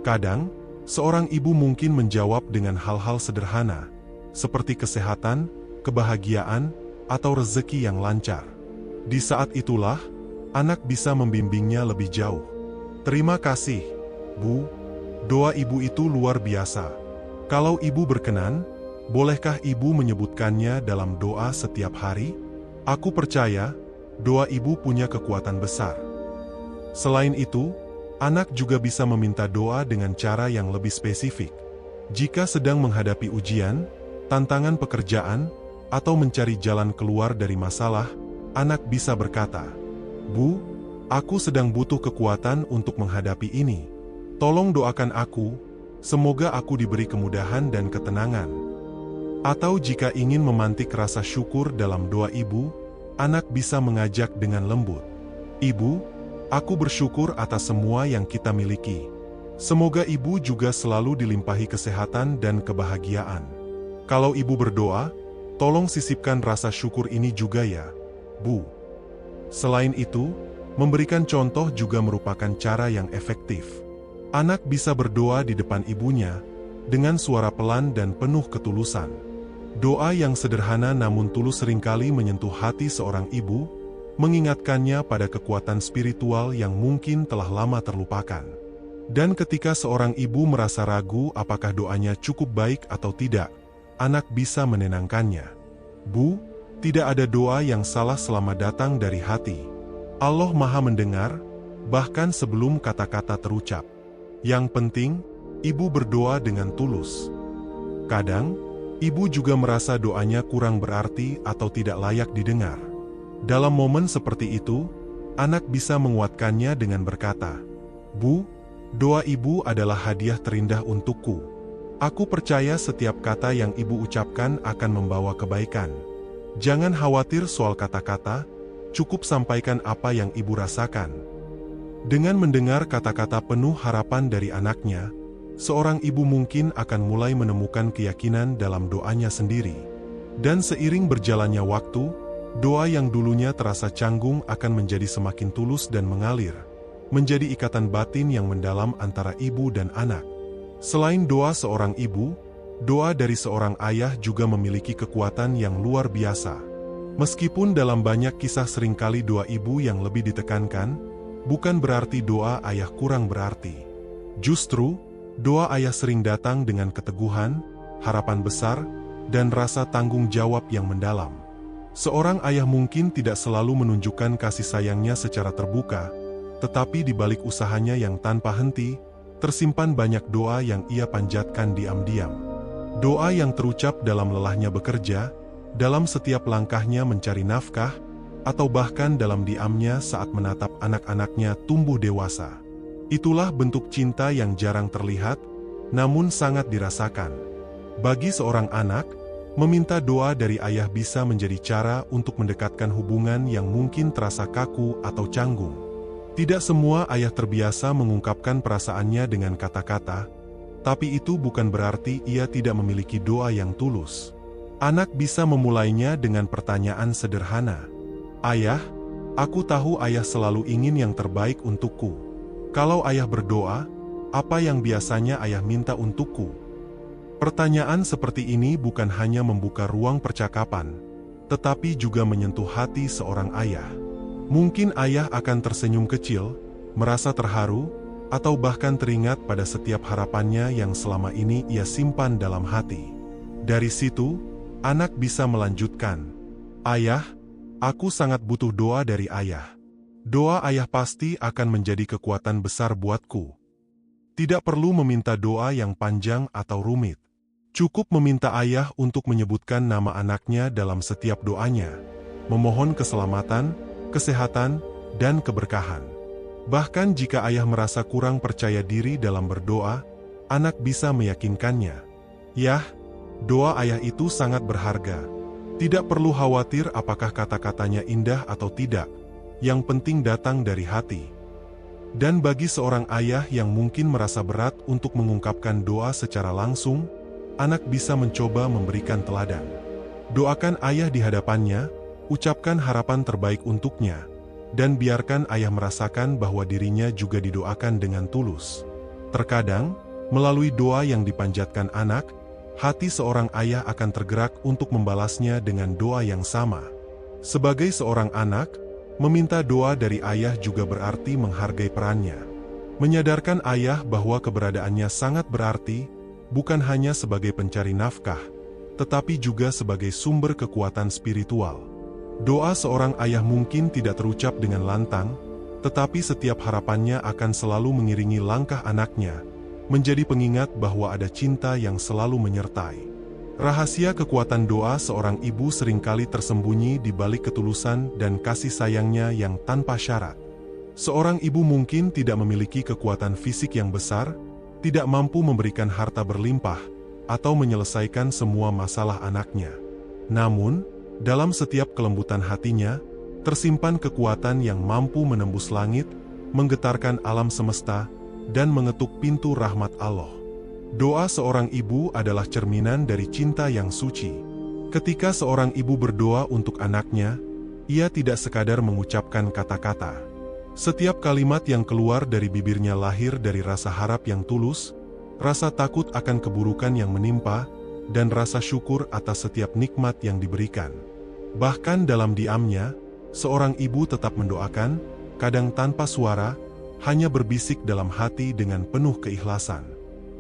Kadang, seorang ibu mungkin menjawab dengan hal-hal sederhana, seperti kesehatan, kebahagiaan, atau rezeki yang lancar. Di saat itulah, anak bisa membimbingnya lebih jauh. "Terima kasih, Bu. Doa ibu itu luar biasa. Kalau ibu berkenan, bolehkah ibu menyebutkannya dalam doa setiap hari? Aku percaya, doa ibu punya kekuatan besar." Selain itu, anak juga bisa meminta doa dengan cara yang lebih spesifik. Jika sedang menghadapi ujian, tantangan pekerjaan, atau mencari jalan keluar dari masalah, anak bisa berkata, "Bu, aku sedang butuh kekuatan untuk menghadapi ini. Tolong doakan aku, semoga aku diberi kemudahan dan ketenangan." Atau jika ingin memantik rasa syukur dalam doa ibu, anak bisa mengajak dengan lembut, "Ibu, aku bersyukur atas semua yang kita miliki. Semoga ibu juga selalu dilimpahi kesehatan dan kebahagiaan. Kalau ibu berdoa, tolong sisipkan rasa syukur ini juga ya, Bu." Selain itu, memberikan contoh juga merupakan cara yang efektif. Anak bisa berdoa di depan ibunya, dengan suara pelan dan penuh ketulusan. Doa yang sederhana namun tulus seringkali menyentuh hati seorang ibu, mengingatkannya pada kekuatan spiritual yang mungkin telah lama terlupakan. Dan ketika seorang ibu merasa ragu apakah doanya cukup baik atau tidak, anak bisa menenangkannya. "Bu, Tidak ada doa yang salah selama datang dari hati. Allah Maha mendengar, bahkan sebelum kata-kata terucap. Yang penting, ibu berdoa dengan tulus. Kadang, ibu juga merasa doanya kurang berarti atau tidak layak didengar. Dalam momen seperti itu, anak bisa menguatkannya dengan berkata, "Bu, doa ibu adalah hadiah terindah untukku. Aku percaya setiap kata yang ibu ucapkan akan membawa kebaikan. Jangan khawatir soal kata-kata, cukup sampaikan apa yang ibu rasakan." Dengan mendengar kata-kata penuh harapan dari anaknya, seorang ibu mungkin akan mulai menemukan keyakinan dalam doanya sendiri. Dan seiring berjalannya waktu, doa yang dulunya terasa canggung akan menjadi semakin tulus dan mengalir, menjadi ikatan batin yang mendalam antara ibu dan anak. Selain doa seorang ibu, doa dari seorang ayah juga memiliki kekuatan yang luar biasa. Meskipun dalam banyak kisah seringkali doa ibu yang lebih ditekankan, bukan berarti doa ayah kurang berarti. Justru, doa ayah sering datang dengan keteguhan, harapan besar, dan rasa tanggung jawab yang mendalam. Seorang ayah mungkin tidak selalu menunjukkan kasih sayangnya secara terbuka, tetapi di balik usahanya yang tanpa henti, tersimpan banyak doa yang ia panjatkan diam-diam. Doa yang terucap dalam lelahnya bekerja, dalam setiap langkahnya mencari nafkah, atau bahkan dalam diamnya saat menatap anak-anaknya tumbuh dewasa. Itulah bentuk cinta yang jarang terlihat, namun sangat dirasakan. Bagi seorang anak, meminta doa dari ayah bisa menjadi cara untuk mendekatkan hubungan yang mungkin terasa kaku atau canggung. Tidak semua ayah terbiasa mengungkapkan perasaannya dengan kata-kata, tapi itu bukan berarti ia tidak memiliki doa yang tulus. Anak bisa memulainya dengan pertanyaan sederhana. "Ayah, aku tahu ayah selalu ingin yang terbaik untukku. Kalau ayah berdoa, apa yang biasanya ayah minta untukku?" Pertanyaan seperti ini bukan hanya membuka ruang percakapan, tetapi juga menyentuh hati seorang ayah. Mungkin ayah akan tersenyum kecil, merasa terharu, atau bahkan teringat pada setiap harapannya yang selama ini ia simpan dalam hati. Dari situ, anak bisa melanjutkan, "Ayah, aku sangat butuh doa dari ayah. Doa ayah pasti akan menjadi kekuatan besar buatku." Tidak perlu meminta doa yang panjang atau rumit. Cukup meminta ayah untuk menyebutkan nama anaknya dalam setiap doanya, memohon keselamatan, kesehatan, dan keberkahan. Bahkan jika ayah merasa kurang percaya diri dalam berdoa, anak bisa meyakinkannya. "Yah, doa ayah itu sangat berharga. Tidak perlu khawatir apakah kata-katanya indah atau tidak, yang penting datang dari hati." Dan bagi seorang ayah yang mungkin merasa berat untuk mengungkapkan doa secara langsung, anak bisa mencoba memberikan teladan. Doakan ayah di hadapannya, ucapkan harapan terbaik untuknya, dan biarkan ayah merasakan bahwa dirinya juga didoakan dengan tulus. Terkadang, melalui doa yang dipanjatkan anak, hati seorang ayah akan tergerak untuk membalasnya dengan doa yang sama. Sebagai seorang anak, meminta doa dari ayah juga berarti menghargai perannya. Menyadarkan ayah bahwa keberadaannya sangat berarti, bukan hanya sebagai pencari nafkah, tetapi juga sebagai sumber kekuatan spiritual. Doa seorang ayah mungkin tidak terucap dengan lantang, tetapi setiap harapannya akan selalu mengiringi langkah anaknya, menjadi pengingat bahwa ada cinta yang selalu menyertai. Rahasia kekuatan doa seorang ibu seringkali tersembunyi di balik ketulusan dan kasih sayangnya yang tanpa syarat. Seorang ibu mungkin tidak memiliki kekuatan fisik yang besar, tidak mampu memberikan harta berlimpah, atau menyelesaikan semua masalah anaknya. Namun, dalam setiap kelembutan hatinya, tersimpan kekuatan yang mampu menembus langit, menggetarkan alam semesta, dan mengetuk pintu rahmat Allah. Doa seorang ibu adalah cerminan dari cinta yang suci. Ketika seorang ibu berdoa untuk anaknya, ia tidak sekadar mengucapkan kata-kata. Setiap kalimat yang keluar dari bibirnya lahir dari rasa harap yang tulus, rasa takut akan keburukan yang menimpa, dan rasa syukur atas setiap nikmat yang diberikan. Bahkan dalam diamnya, seorang ibu tetap mendoakan, kadang tanpa suara, hanya berbisik dalam hati dengan penuh keikhlasan.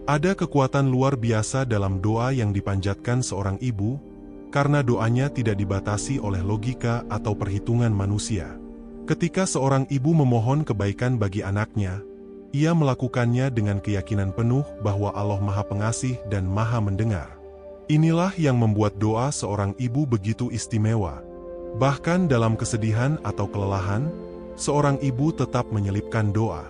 Ada kekuatan luar biasa dalam doa yang dipanjatkan seorang ibu, karena doanya tidak dibatasi oleh logika atau perhitungan manusia. Ketika seorang ibu memohon kebaikan bagi anaknya, ia melakukannya dengan keyakinan penuh bahwa Allah Maha Pengasih dan Maha Mendengar. Inilah yang membuat doa seorang ibu begitu istimewa. Bahkan dalam kesedihan atau kelelahan, seorang ibu tetap menyelipkan doa.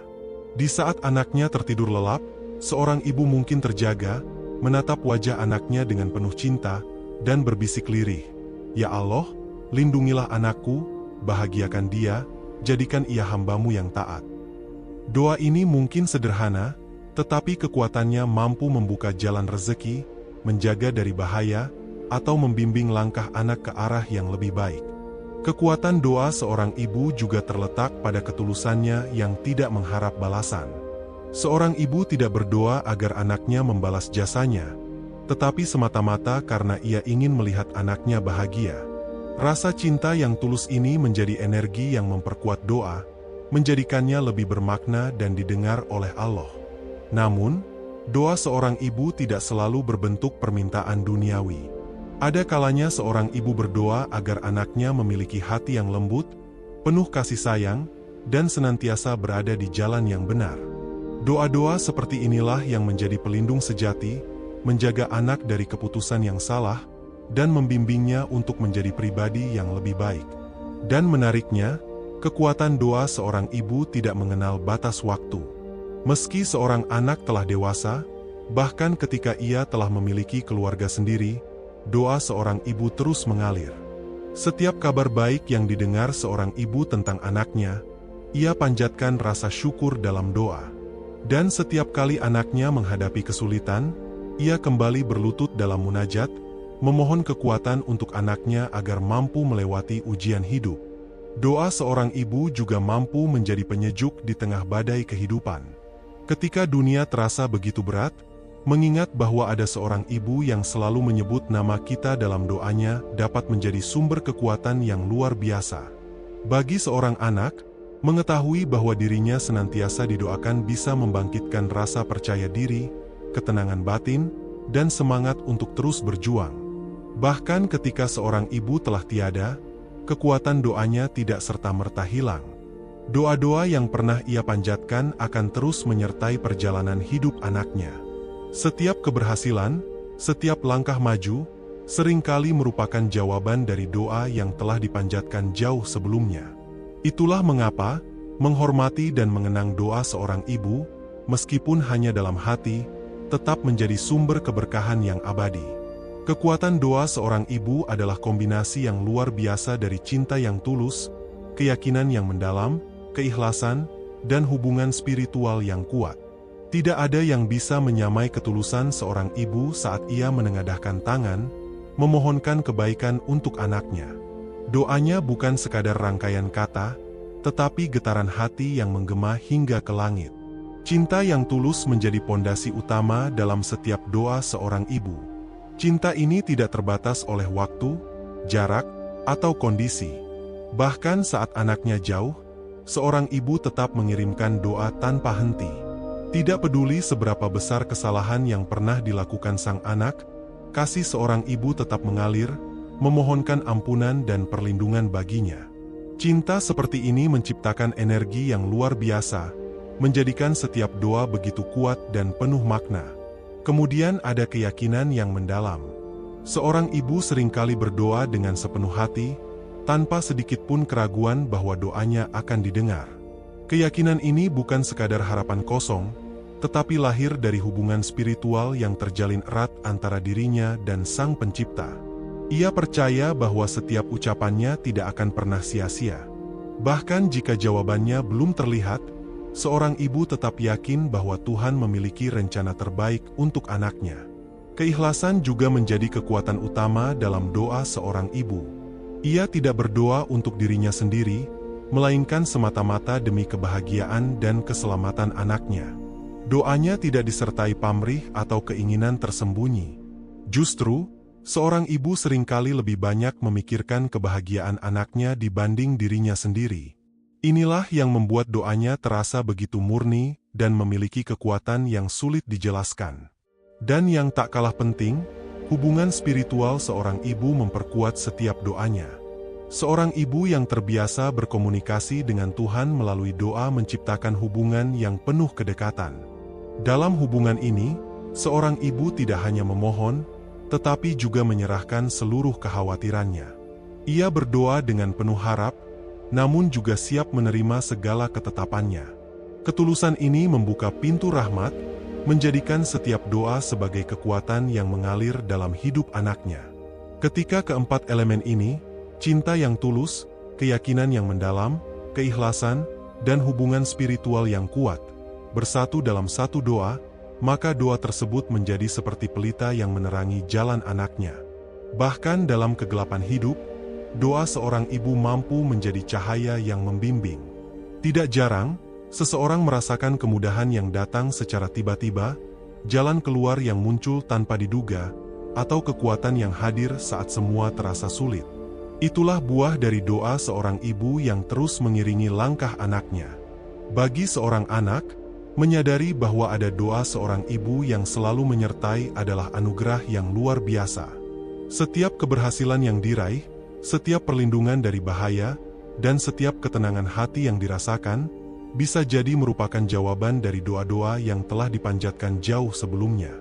Di saat anaknya tertidur lelap, seorang ibu mungkin terjaga, menatap wajah anaknya dengan penuh cinta, dan berbisik lirih, "Ya Allah, lindungilah anakku, bahagiakan dia, jadikan ia hamba-Mu yang taat." Doa ini mungkin sederhana, tetapi kekuatannya mampu membuka jalan rezeki, menjaga dari bahaya, atau membimbing langkah anak ke arah yang lebih baik. Kekuatan doa seorang ibu juga terletak pada ketulusannya yang tidak mengharap balasan. Seorang ibu tidak berdoa agar anaknya membalas jasanya, tetapi semata-mata karena ia ingin melihat anaknya bahagia. Rasa cinta yang tulus ini menjadi energi yang memperkuat doa, menjadikannya lebih bermakna dan didengar oleh Allah. Namun, doa seorang ibu tidak selalu berbentuk permintaan duniawi. Ada kalanya seorang ibu berdoa agar anaknya memiliki hati yang lembut, penuh kasih sayang, dan senantiasa berada di jalan yang benar. Doa-doa seperti inilah yang menjadi pelindung sejati, menjaga anak dari keputusan yang salah, dan membimbingnya untuk menjadi pribadi yang lebih baik. Dan menariknya, kekuatan doa seorang ibu tidak mengenal batas waktu. Meski seorang anak telah dewasa, bahkan ketika ia telah memiliki keluarga sendiri, doa seorang ibu terus mengalir. Setiap kabar baik yang didengar seorang ibu tentang anaknya, ia panjatkan rasa syukur dalam doa. Dan setiap kali anaknya menghadapi kesulitan, ia kembali berlutut dalam munajat, memohon kekuatan untuk anaknya agar mampu melewati ujian hidup. Doa seorang ibu juga mampu menjadi penyejuk di tengah badai kehidupan. Ketika dunia terasa begitu berat, mengingat bahwa ada seorang ibu yang selalu menyebut nama kita dalam doanya dapat menjadi sumber kekuatan yang luar biasa. Bagi seorang anak, mengetahui bahwa dirinya senantiasa didoakan bisa membangkitkan rasa percaya diri, ketenangan batin, dan semangat untuk terus berjuang. Bahkan ketika seorang ibu telah tiada, kekuatan doanya tidak serta-merta hilang. Doa-doa yang pernah ia panjatkan akan terus menyertai perjalanan hidup anaknya. Setiap keberhasilan, setiap langkah maju, seringkali merupakan jawaban dari doa yang telah dipanjatkan jauh sebelumnya. Itulah mengapa, menghormati dan mengenang doa seorang ibu, meskipun hanya dalam hati, tetap menjadi sumber keberkahan yang abadi. Kekuatan doa seorang ibu adalah kombinasi yang luar biasa dari cinta yang tulus, keyakinan yang mendalam, keikhlasan, dan hubungan spiritual yang kuat. Tidak ada yang bisa menyamai ketulusan seorang ibu saat ia menengadahkan tangan, memohonkan kebaikan untuk anaknya. Doanya bukan sekadar rangkaian kata, tetapi getaran hati yang menggema hingga ke langit. Cinta yang tulus menjadi pondasi utama dalam setiap doa seorang ibu. Cinta ini tidak terbatas oleh waktu, jarak, atau kondisi. Bahkan saat anaknya jauh, seorang ibu tetap mengirimkan doa tanpa henti. Tidak peduli seberapa besar kesalahan yang pernah dilakukan sang anak, kasih seorang ibu tetap mengalir, memohonkan ampunan dan perlindungan baginya. Cinta seperti ini menciptakan energi yang luar biasa, menjadikan setiap doa begitu kuat dan penuh makna. Kemudian ada keyakinan yang mendalam. Seorang ibu seringkali berdoa dengan sepenuh hati, tanpa sedikit pun keraguan bahwa doanya akan didengar. Keyakinan ini bukan sekadar harapan kosong, tetapi lahir dari hubungan spiritual yang terjalin erat antara dirinya dan Sang Pencipta. Ia percaya bahwa setiap ucapannya tidak akan pernah sia-sia. Bahkan jika jawabannya belum terlihat, seorang ibu tetap yakin bahwa Tuhan memiliki rencana terbaik untuk anaknya. Keikhlasan juga menjadi kekuatan utama dalam doa seorang ibu. Ia tidak berdoa untuk dirinya sendiri, melainkan semata-mata demi kebahagiaan dan keselamatan anaknya. Doanya tidak disertai pamrih atau keinginan tersembunyi. Justru, seorang ibu seringkali lebih banyak memikirkan kebahagiaan anaknya dibanding dirinya sendiri. Inilah yang membuat doanya terasa begitu murni dan memiliki kekuatan yang sulit dijelaskan. Dan yang tak kalah penting, Hubungan spiritual seorang ibu memperkuat setiap doanya. Seorang ibu yang terbiasa berkomunikasi dengan Tuhan melalui doa menciptakan hubungan yang penuh kedekatan. Dalam hubungan ini, seorang ibu tidak hanya memohon, tetapi juga menyerahkan seluruh kekhawatirannya. Ia berdoa dengan penuh harap, namun juga siap menerima segala ketetapannya. Ketulusan ini membuka pintu rahmat, menjadikan setiap doa sebagai kekuatan yang mengalir dalam hidup anaknya. Ketika keempat elemen ini, cinta yang tulus, keyakinan yang mendalam, keikhlasan, dan hubungan spiritual yang kuat, bersatu dalam satu doa, maka doa tersebut menjadi seperti pelita yang menerangi jalan anaknya. Bahkan dalam kegelapan hidup, doa seorang ibu mampu menjadi cahaya yang membimbing. Tidak jarang, seseorang merasakan kemudahan yang datang secara tiba-tiba, jalan keluar yang muncul tanpa diduga, atau kekuatan yang hadir saat semua terasa sulit. Itulah buah dari doa seorang ibu yang terus mengiringi langkah anaknya. Bagi seorang anak, menyadari bahwa ada doa seorang ibu yang selalu menyertai adalah anugerah yang luar biasa. Setiap keberhasilan yang diraih, setiap perlindungan dari bahaya, dan setiap ketenangan hati yang dirasakan, bisa jadi merupakan jawaban dari doa-doa yang telah dipanjatkan jauh sebelumnya.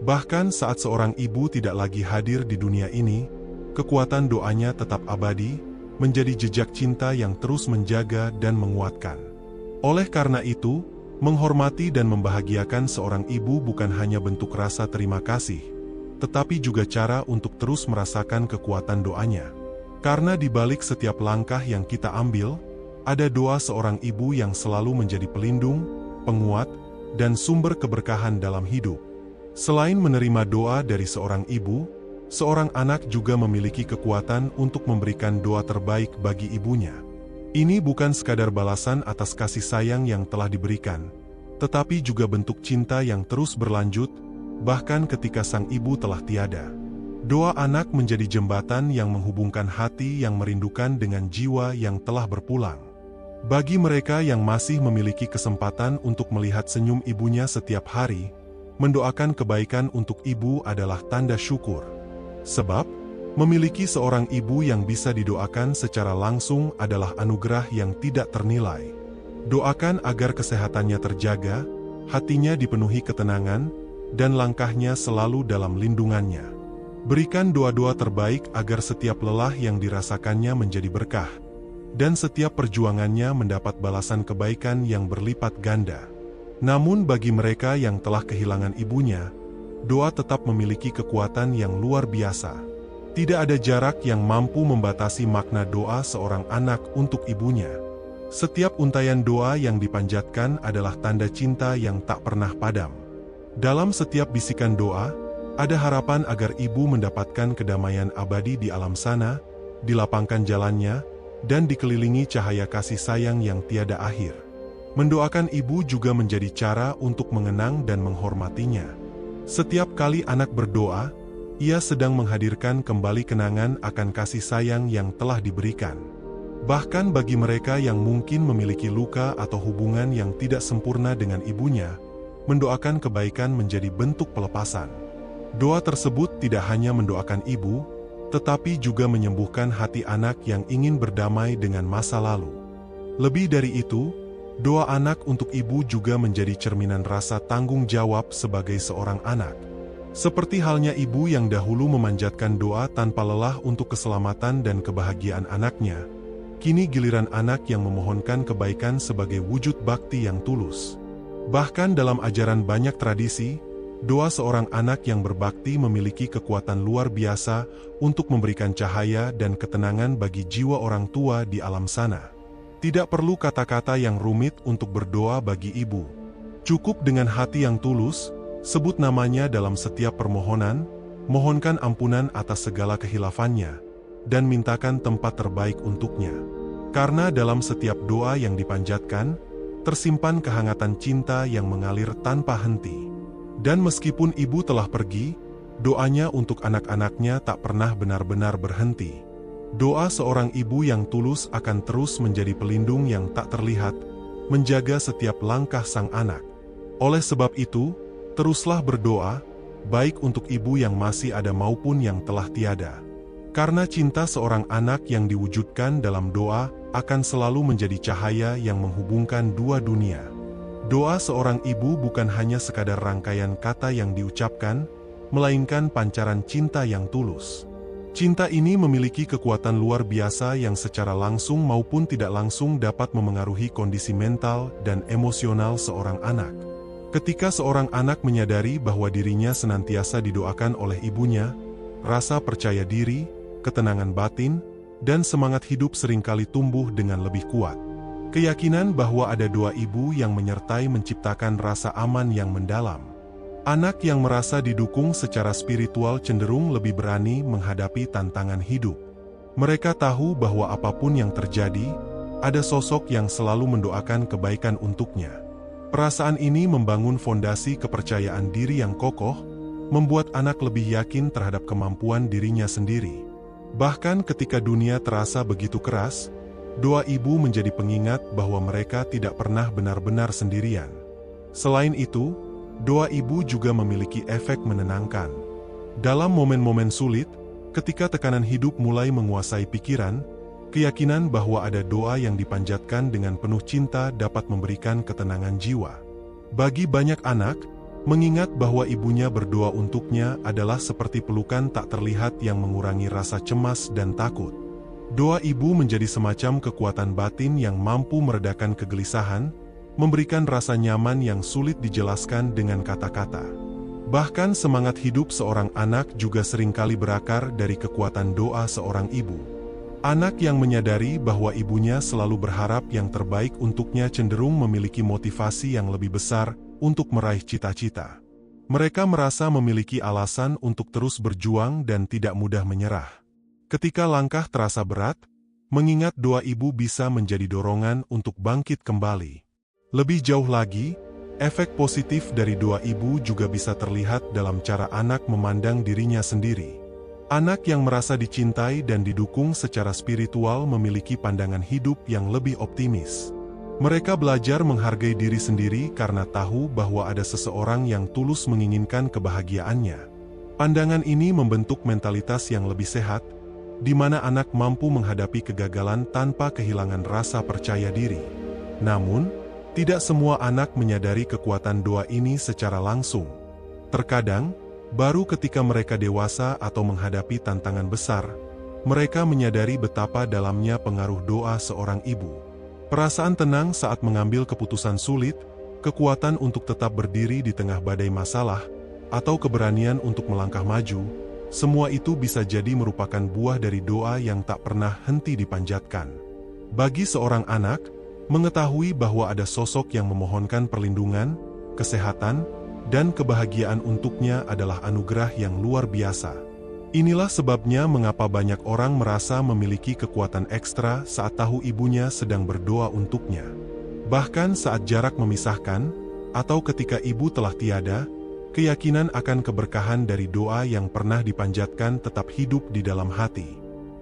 Bahkan saat seorang ibu tidak lagi hadir di dunia ini, kekuatan doanya tetap abadi, menjadi jejak cinta yang terus menjaga dan menguatkan. Oleh karena itu, menghormati dan membahagiakan seorang ibu bukan hanya bentuk rasa terima kasih, tetapi juga cara untuk terus merasakan kekuatan doanya. Karena di balik setiap langkah yang kita ambil, ada doa seorang ibu yang selalu menjadi pelindung, penguat, dan sumber keberkahan dalam hidup. Selain menerima doa dari seorang ibu, seorang anak juga memiliki kekuatan untuk memberikan doa terbaik bagi ibunya. Ini bukan sekadar balasan atas kasih sayang yang telah diberikan, tetapi juga bentuk cinta yang terus berlanjut, bahkan ketika sang ibu telah tiada. Doa anak menjadi jembatan yang menghubungkan hati yang merindukan dengan jiwa yang telah berpulang. Bagi mereka yang masih memiliki kesempatan untuk melihat senyum ibunya setiap hari, mendoakan kebaikan untuk ibu adalah tanda syukur. Sebab, memiliki seorang ibu yang bisa didoakan secara langsung adalah anugerah yang tidak ternilai. Doakan agar kesehatannya terjaga, hatinya dipenuhi ketenangan, dan langkahnya selalu dalam lindungannya. Berikan doa-doa terbaik agar setiap lelah yang dirasakannya menjadi berkah, dan setiap perjuangannya mendapat balasan kebaikan yang berlipat ganda. Namun bagi mereka yang telah kehilangan ibunya, doa tetap memiliki kekuatan yang luar biasa. Tidak ada jarak yang mampu membatasi makna doa seorang anak untuk ibunya. Setiap untayan doa yang dipanjatkan adalah tanda cinta yang tak pernah padam. Dalam setiap bisikan doa, ada harapan agar ibu mendapatkan kedamaian abadi di alam sana, dilapangkan jalannya, dan dikelilingi cahaya kasih sayang yang tiada akhir. Mendoakan ibu juga menjadi cara untuk mengenang dan menghormatinya. Setiap kali anak berdoa, ia sedang menghadirkan kembali kenangan akan kasih sayang yang telah diberikan. Bahkan bagi mereka yang mungkin memiliki luka atau hubungan yang tidak sempurna dengan ibunya, mendoakan kebaikan menjadi bentuk pelepasan. Doa tersebut tidak hanya mendoakan ibu, tetapi juga menyembuhkan hati anak yang ingin berdamai dengan masa lalu. Lebih dari itu, doa anak untuk ibu juga menjadi cerminan rasa tanggung jawab sebagai seorang anak. Seperti halnya ibu yang dahulu memanjatkan doa tanpa lelah untuk keselamatan dan kebahagiaan anaknya, kini giliran anak yang memohonkan kebaikan sebagai wujud bakti yang tulus. Bahkan dalam ajaran banyak tradisi, doa seorang anak yang berbakti memiliki kekuatan luar biasa untuk memberikan cahaya dan ketenangan bagi jiwa orang tua di alam sana. Tidak perlu kata-kata yang rumit untuk berdoa bagi ibu. Cukup dengan hati yang tulus, sebut namanya dalam setiap permohonan, mohonkan ampunan atas segala kehilafannya, dan mintakan tempat terbaik untuknya. Karena dalam setiap doa yang dipanjatkan, tersimpan kehangatan cinta yang mengalir tanpa henti. Dan meskipun ibu telah pergi, doanya untuk anak-anaknya tak pernah benar-benar berhenti. Doa seorang ibu yang tulus akan terus menjadi pelindung yang tak terlihat, menjaga setiap langkah sang anak. Oleh sebab itu, teruslah berdoa, baik untuk ibu yang masih ada maupun yang telah tiada. Karena cinta seorang anak yang diwujudkan dalam doa akan selalu menjadi cahaya yang menghubungkan dua dunia. Doa seorang ibu bukan hanya sekadar rangkaian kata yang diucapkan, melainkan pancaran cinta yang tulus. Cinta ini memiliki kekuatan luar biasa yang secara langsung maupun tidak langsung dapat memengaruhi kondisi mental dan emosional seorang anak. Ketika seorang anak menyadari bahwa dirinya senantiasa didoakan oleh ibunya, rasa percaya diri, ketenangan batin, dan semangat hidup seringkali tumbuh dengan lebih kuat. Keyakinan bahwa ada doa ibu yang menyertai menciptakan rasa aman yang mendalam. Anak yang merasa didukung secara spiritual cenderung lebih berani menghadapi tantangan hidup. Mereka tahu bahwa apapun yang terjadi, ada sosok yang selalu mendoakan kebaikan untuknya. Perasaan ini membangun fondasi kepercayaan diri yang kokoh, membuat anak lebih yakin terhadap kemampuan dirinya sendiri. Bahkan ketika dunia terasa begitu keras, doa ibu menjadi pengingat bahwa mereka tidak pernah benar-benar sendirian. Selain itu, doa ibu juga memiliki efek menenangkan. Dalam momen-momen sulit, ketika tekanan hidup mulai menguasai pikiran, keyakinan bahwa ada doa yang dipanjatkan dengan penuh cinta dapat memberikan ketenangan jiwa. Bagi banyak anak, mengingat bahwa ibunya berdoa untuknya adalah seperti pelukan tak terlihat yang mengurangi rasa cemas dan takut. Doa ibu menjadi semacam kekuatan batin yang mampu meredakan kegelisahan, memberikan rasa nyaman yang sulit dijelaskan dengan kata-kata. Bahkan semangat hidup seorang anak juga seringkali berakar dari kekuatan doa seorang ibu. Anak yang menyadari bahwa ibunya selalu berharap yang terbaik untuknya cenderung memiliki motivasi yang lebih besar untuk meraih cita-cita. Mereka merasa memiliki alasan untuk terus berjuang dan tidak mudah menyerah. Ketika langkah terasa berat, mengingat doa ibu bisa menjadi dorongan untuk bangkit kembali. Lebih jauh lagi, efek positif dari doa ibu juga bisa terlihat dalam cara anak memandang dirinya sendiri. Anak yang merasa dicintai dan didukung secara spiritual memiliki pandangan hidup yang lebih optimis. Mereka belajar menghargai diri sendiri karena tahu bahwa ada seseorang yang tulus menginginkan kebahagiaannya. Pandangan ini membentuk mentalitas yang lebih sehat, di mana anak mampu menghadapi kegagalan tanpa kehilangan rasa percaya diri. Namun, tidak semua anak menyadari kekuatan doa ini secara langsung. Terkadang, baru ketika mereka dewasa atau menghadapi tantangan besar, mereka menyadari betapa dalamnya pengaruh doa seorang ibu. Perasaan tenang saat mengambil keputusan sulit, kekuatan untuk tetap berdiri di tengah badai masalah, atau keberanian untuk melangkah maju, semua itu bisa jadi merupakan buah dari doa yang tak pernah henti dipanjatkan. Bagi seorang anak, mengetahui bahwa ada sosok yang memohonkan perlindungan, kesehatan, dan kebahagiaan untuknya adalah anugerah yang luar biasa. Inilah sebabnya mengapa banyak orang merasa memiliki kekuatan ekstra saat tahu ibunya sedang berdoa untuknya. Bahkan saat jarak memisahkan, atau ketika ibu telah tiada, keyakinan akan keberkahan dari doa yang pernah dipanjatkan tetap hidup di dalam hati.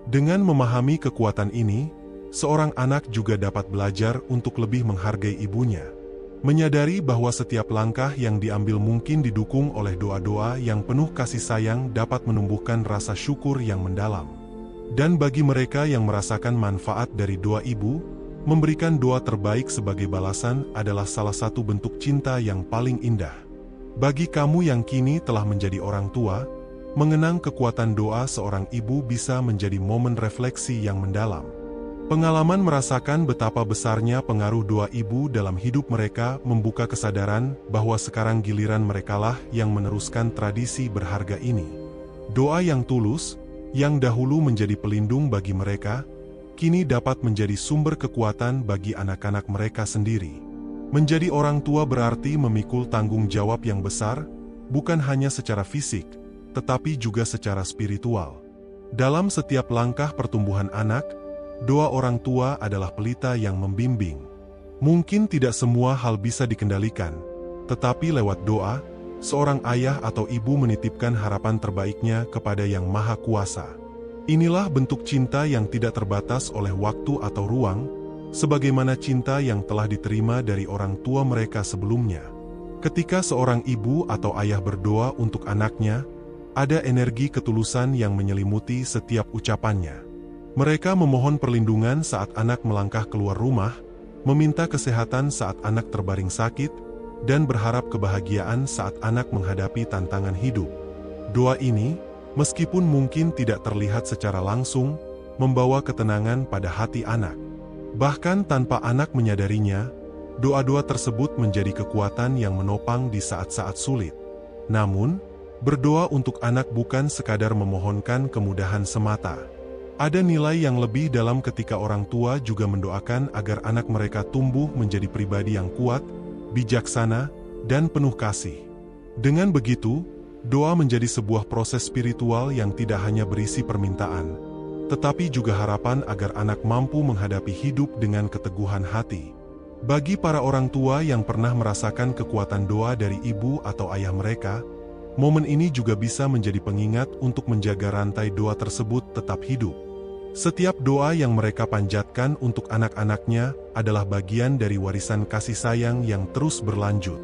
Dengan memahami kekuatan ini, seorang anak juga dapat belajar untuk lebih menghargai ibunya. Menyadari bahwa setiap langkah yang diambil mungkin didukung oleh doa-doa yang penuh kasih sayang dapat menumbuhkan rasa syukur yang mendalam. Dan bagi mereka yang merasakan manfaat dari doa ibu, memberikan doa terbaik sebagai balasan adalah salah satu bentuk cinta yang paling indah. Bagi kamu yang kini telah menjadi orang tua, mengenang kekuatan doa seorang ibu bisa menjadi momen refleksi yang mendalam. Pengalaman merasakan betapa besarnya pengaruh doa ibu dalam hidup mereka membuka kesadaran bahwa sekarang giliran merekalah yang meneruskan tradisi berharga ini. Doa yang tulus, yang dahulu menjadi pelindung bagi mereka, kini dapat menjadi sumber kekuatan bagi anak-anak mereka sendiri. Menjadi orang tua berarti memikul tanggung jawab yang besar, bukan hanya secara fisik, tetapi juga secara spiritual. Dalam setiap langkah pertumbuhan anak, doa orang tua adalah pelita yang membimbing. Mungkin tidak semua hal bisa dikendalikan, tetapi lewat doa, seorang ayah atau ibu menitipkan harapan terbaiknya kepada Yang Maha Kuasa. Inilah bentuk cinta yang tidak terbatas oleh waktu atau ruang, sebagaimana cinta yang telah diterima dari orang tua mereka sebelumnya. Ketika seorang ibu atau ayah berdoa untuk anaknya, ada energi ketulusan yang menyelimuti setiap ucapannya. Mereka memohon perlindungan saat anak melangkah keluar rumah, meminta kesehatan saat anak terbaring sakit, dan berharap kebahagiaan saat anak menghadapi tantangan hidup. Doa ini, meskipun mungkin tidak terlihat secara langsung, membawa ketenangan pada hati anak. Bahkan tanpa anak menyadarinya, doa-doa tersebut menjadi kekuatan yang menopang di saat-saat sulit. Namun, berdoa untuk anak bukan sekadar memohonkan kemudahan semata. Ada nilai yang lebih dalam ketika orang tua juga mendoakan agar anak mereka tumbuh menjadi pribadi yang kuat, bijaksana, dan penuh kasih. Dengan begitu, doa menjadi sebuah proses spiritual yang tidak hanya berisi permintaan, tetapi juga harapan agar anak mampu menghadapi hidup dengan keteguhan hati. Bagi para orang tua yang pernah merasakan kekuatan doa dari ibu atau ayah mereka, momen ini juga bisa menjadi pengingat untuk menjaga rantai doa tersebut tetap hidup. Setiap doa yang mereka panjatkan untuk anak-anaknya adalah bagian dari warisan kasih sayang yang terus berlanjut.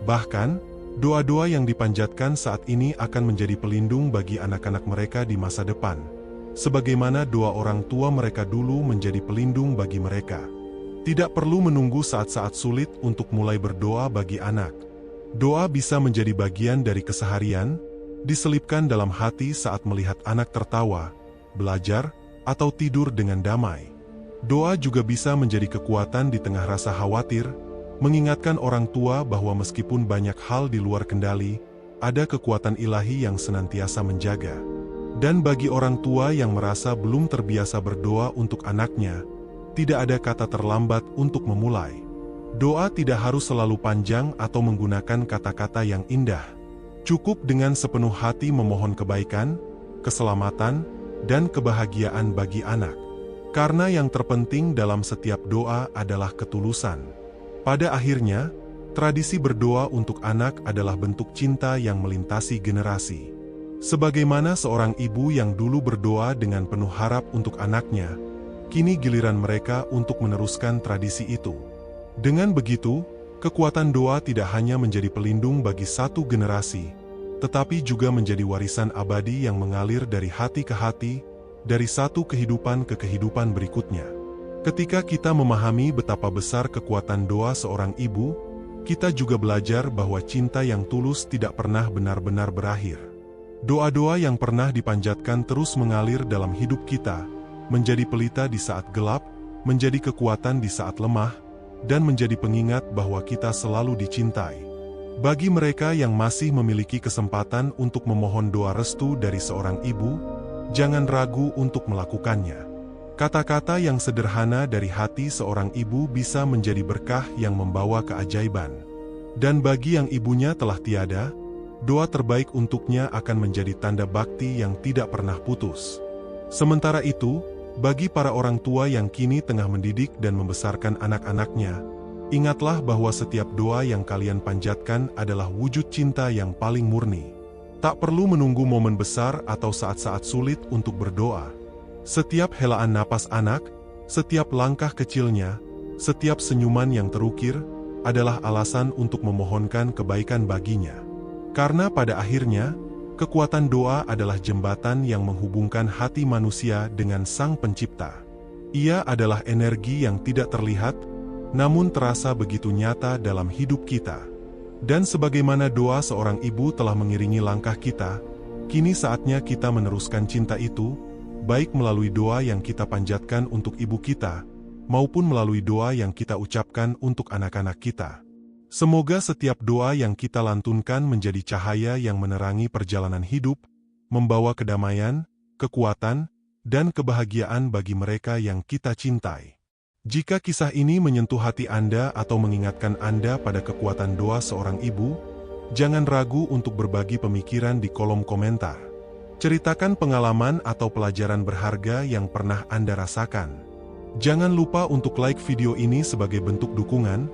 Bahkan, doa-doa yang dipanjatkan saat ini akan menjadi pelindung bagi anak-anak mereka di masa depan, sebagaimana doa orang tua mereka dulu menjadi pelindung bagi mereka. Tidak perlu menunggu saat-saat sulit untuk mulai berdoa bagi anak. Doa bisa menjadi bagian dari keseharian, diselipkan dalam hati saat melihat anak tertawa, belajar, atau tidur dengan damai. Doa juga bisa menjadi kekuatan di tengah rasa khawatir, mengingatkan orang tua bahwa meskipun banyak hal di luar kendali, ada kekuatan ilahi yang senantiasa menjaga. Dan bagi orang tua yang merasa belum terbiasa berdoa untuk anaknya, tidak ada kata terlambat untuk memulai. Doa tidak harus selalu panjang atau menggunakan kata-kata yang indah. Cukup dengan sepenuh hati memohon kebaikan, keselamatan, dan kebahagiaan bagi anak. Karena yang terpenting dalam setiap doa adalah ketulusan. Pada akhirnya, tradisi berdoa untuk anak adalah bentuk cinta yang melintasi generasi. Sebagaimana seorang ibu yang dulu berdoa dengan penuh harap untuk anaknya, kini giliran mereka untuk meneruskan tradisi itu. Dengan begitu, kekuatan doa tidak hanya menjadi pelindung bagi satu generasi, tetapi juga menjadi warisan abadi yang mengalir dari hati ke hati, dari satu kehidupan ke kehidupan berikutnya. Ketika kita memahami betapa besar kekuatan doa seorang ibu, kita juga belajar bahwa cinta yang tulus tidak pernah benar-benar berakhir. Doa-doa yang pernah dipanjatkan terus mengalir dalam hidup kita, menjadi pelita di saat gelap, menjadi kekuatan di saat lemah, dan menjadi pengingat bahwa kita selalu dicintai. Bagi mereka yang masih memiliki kesempatan untuk memohon doa restu dari seorang ibu, jangan ragu untuk melakukannya. Kata-kata yang sederhana dari hati seorang ibu bisa menjadi berkah yang membawa keajaiban. Dan bagi yang ibunya telah tiada, doa terbaik untuknya akan menjadi tanda bakti yang tidak pernah putus. Sementara itu, bagi para orang tua yang kini tengah mendidik dan membesarkan anak-anaknya, ingatlah bahwa setiap doa yang kalian panjatkan adalah wujud cinta yang paling murni. Tak perlu menunggu momen besar atau saat-saat sulit untuk berdoa. Setiap helaan napas anak, setiap langkah kecilnya, setiap senyuman yang terukir, adalah alasan untuk memohonkan kebaikan baginya. Karena pada akhirnya, kekuatan doa adalah jembatan yang menghubungkan hati manusia dengan Sang Pencipta. Ia adalah energi yang tidak terlihat, namun terasa begitu nyata dalam hidup kita. Dan sebagaimana doa seorang ibu telah mengiringi langkah kita, kini saatnya kita meneruskan cinta itu, baik melalui doa yang kita panjatkan untuk ibu kita, maupun melalui doa yang kita ucapkan untuk anak-anak kita. Semoga setiap doa yang kita lantunkan menjadi cahaya yang menerangi perjalanan hidup, membawa kedamaian, kekuatan, dan kebahagiaan bagi mereka yang kita cintai. Jika kisah ini menyentuh hati Anda atau mengingatkan Anda pada kekuatan doa seorang ibu, jangan ragu untuk berbagi pemikiran di kolom komentar. Ceritakan pengalaman atau pelajaran berharga yang pernah Anda rasakan. Jangan lupa untuk like video ini sebagai bentuk dukungan,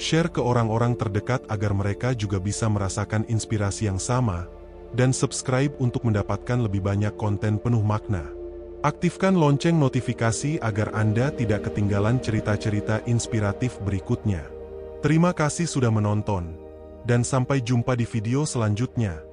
share ke orang-orang terdekat agar mereka juga bisa merasakan inspirasi yang sama, dan subscribe untuk mendapatkan lebih banyak konten penuh makna. Aktifkan lonceng notifikasi agar Anda tidak ketinggalan cerita-cerita inspiratif berikutnya. Terima kasih sudah menonton. dan sampai jumpa di video selanjutnya.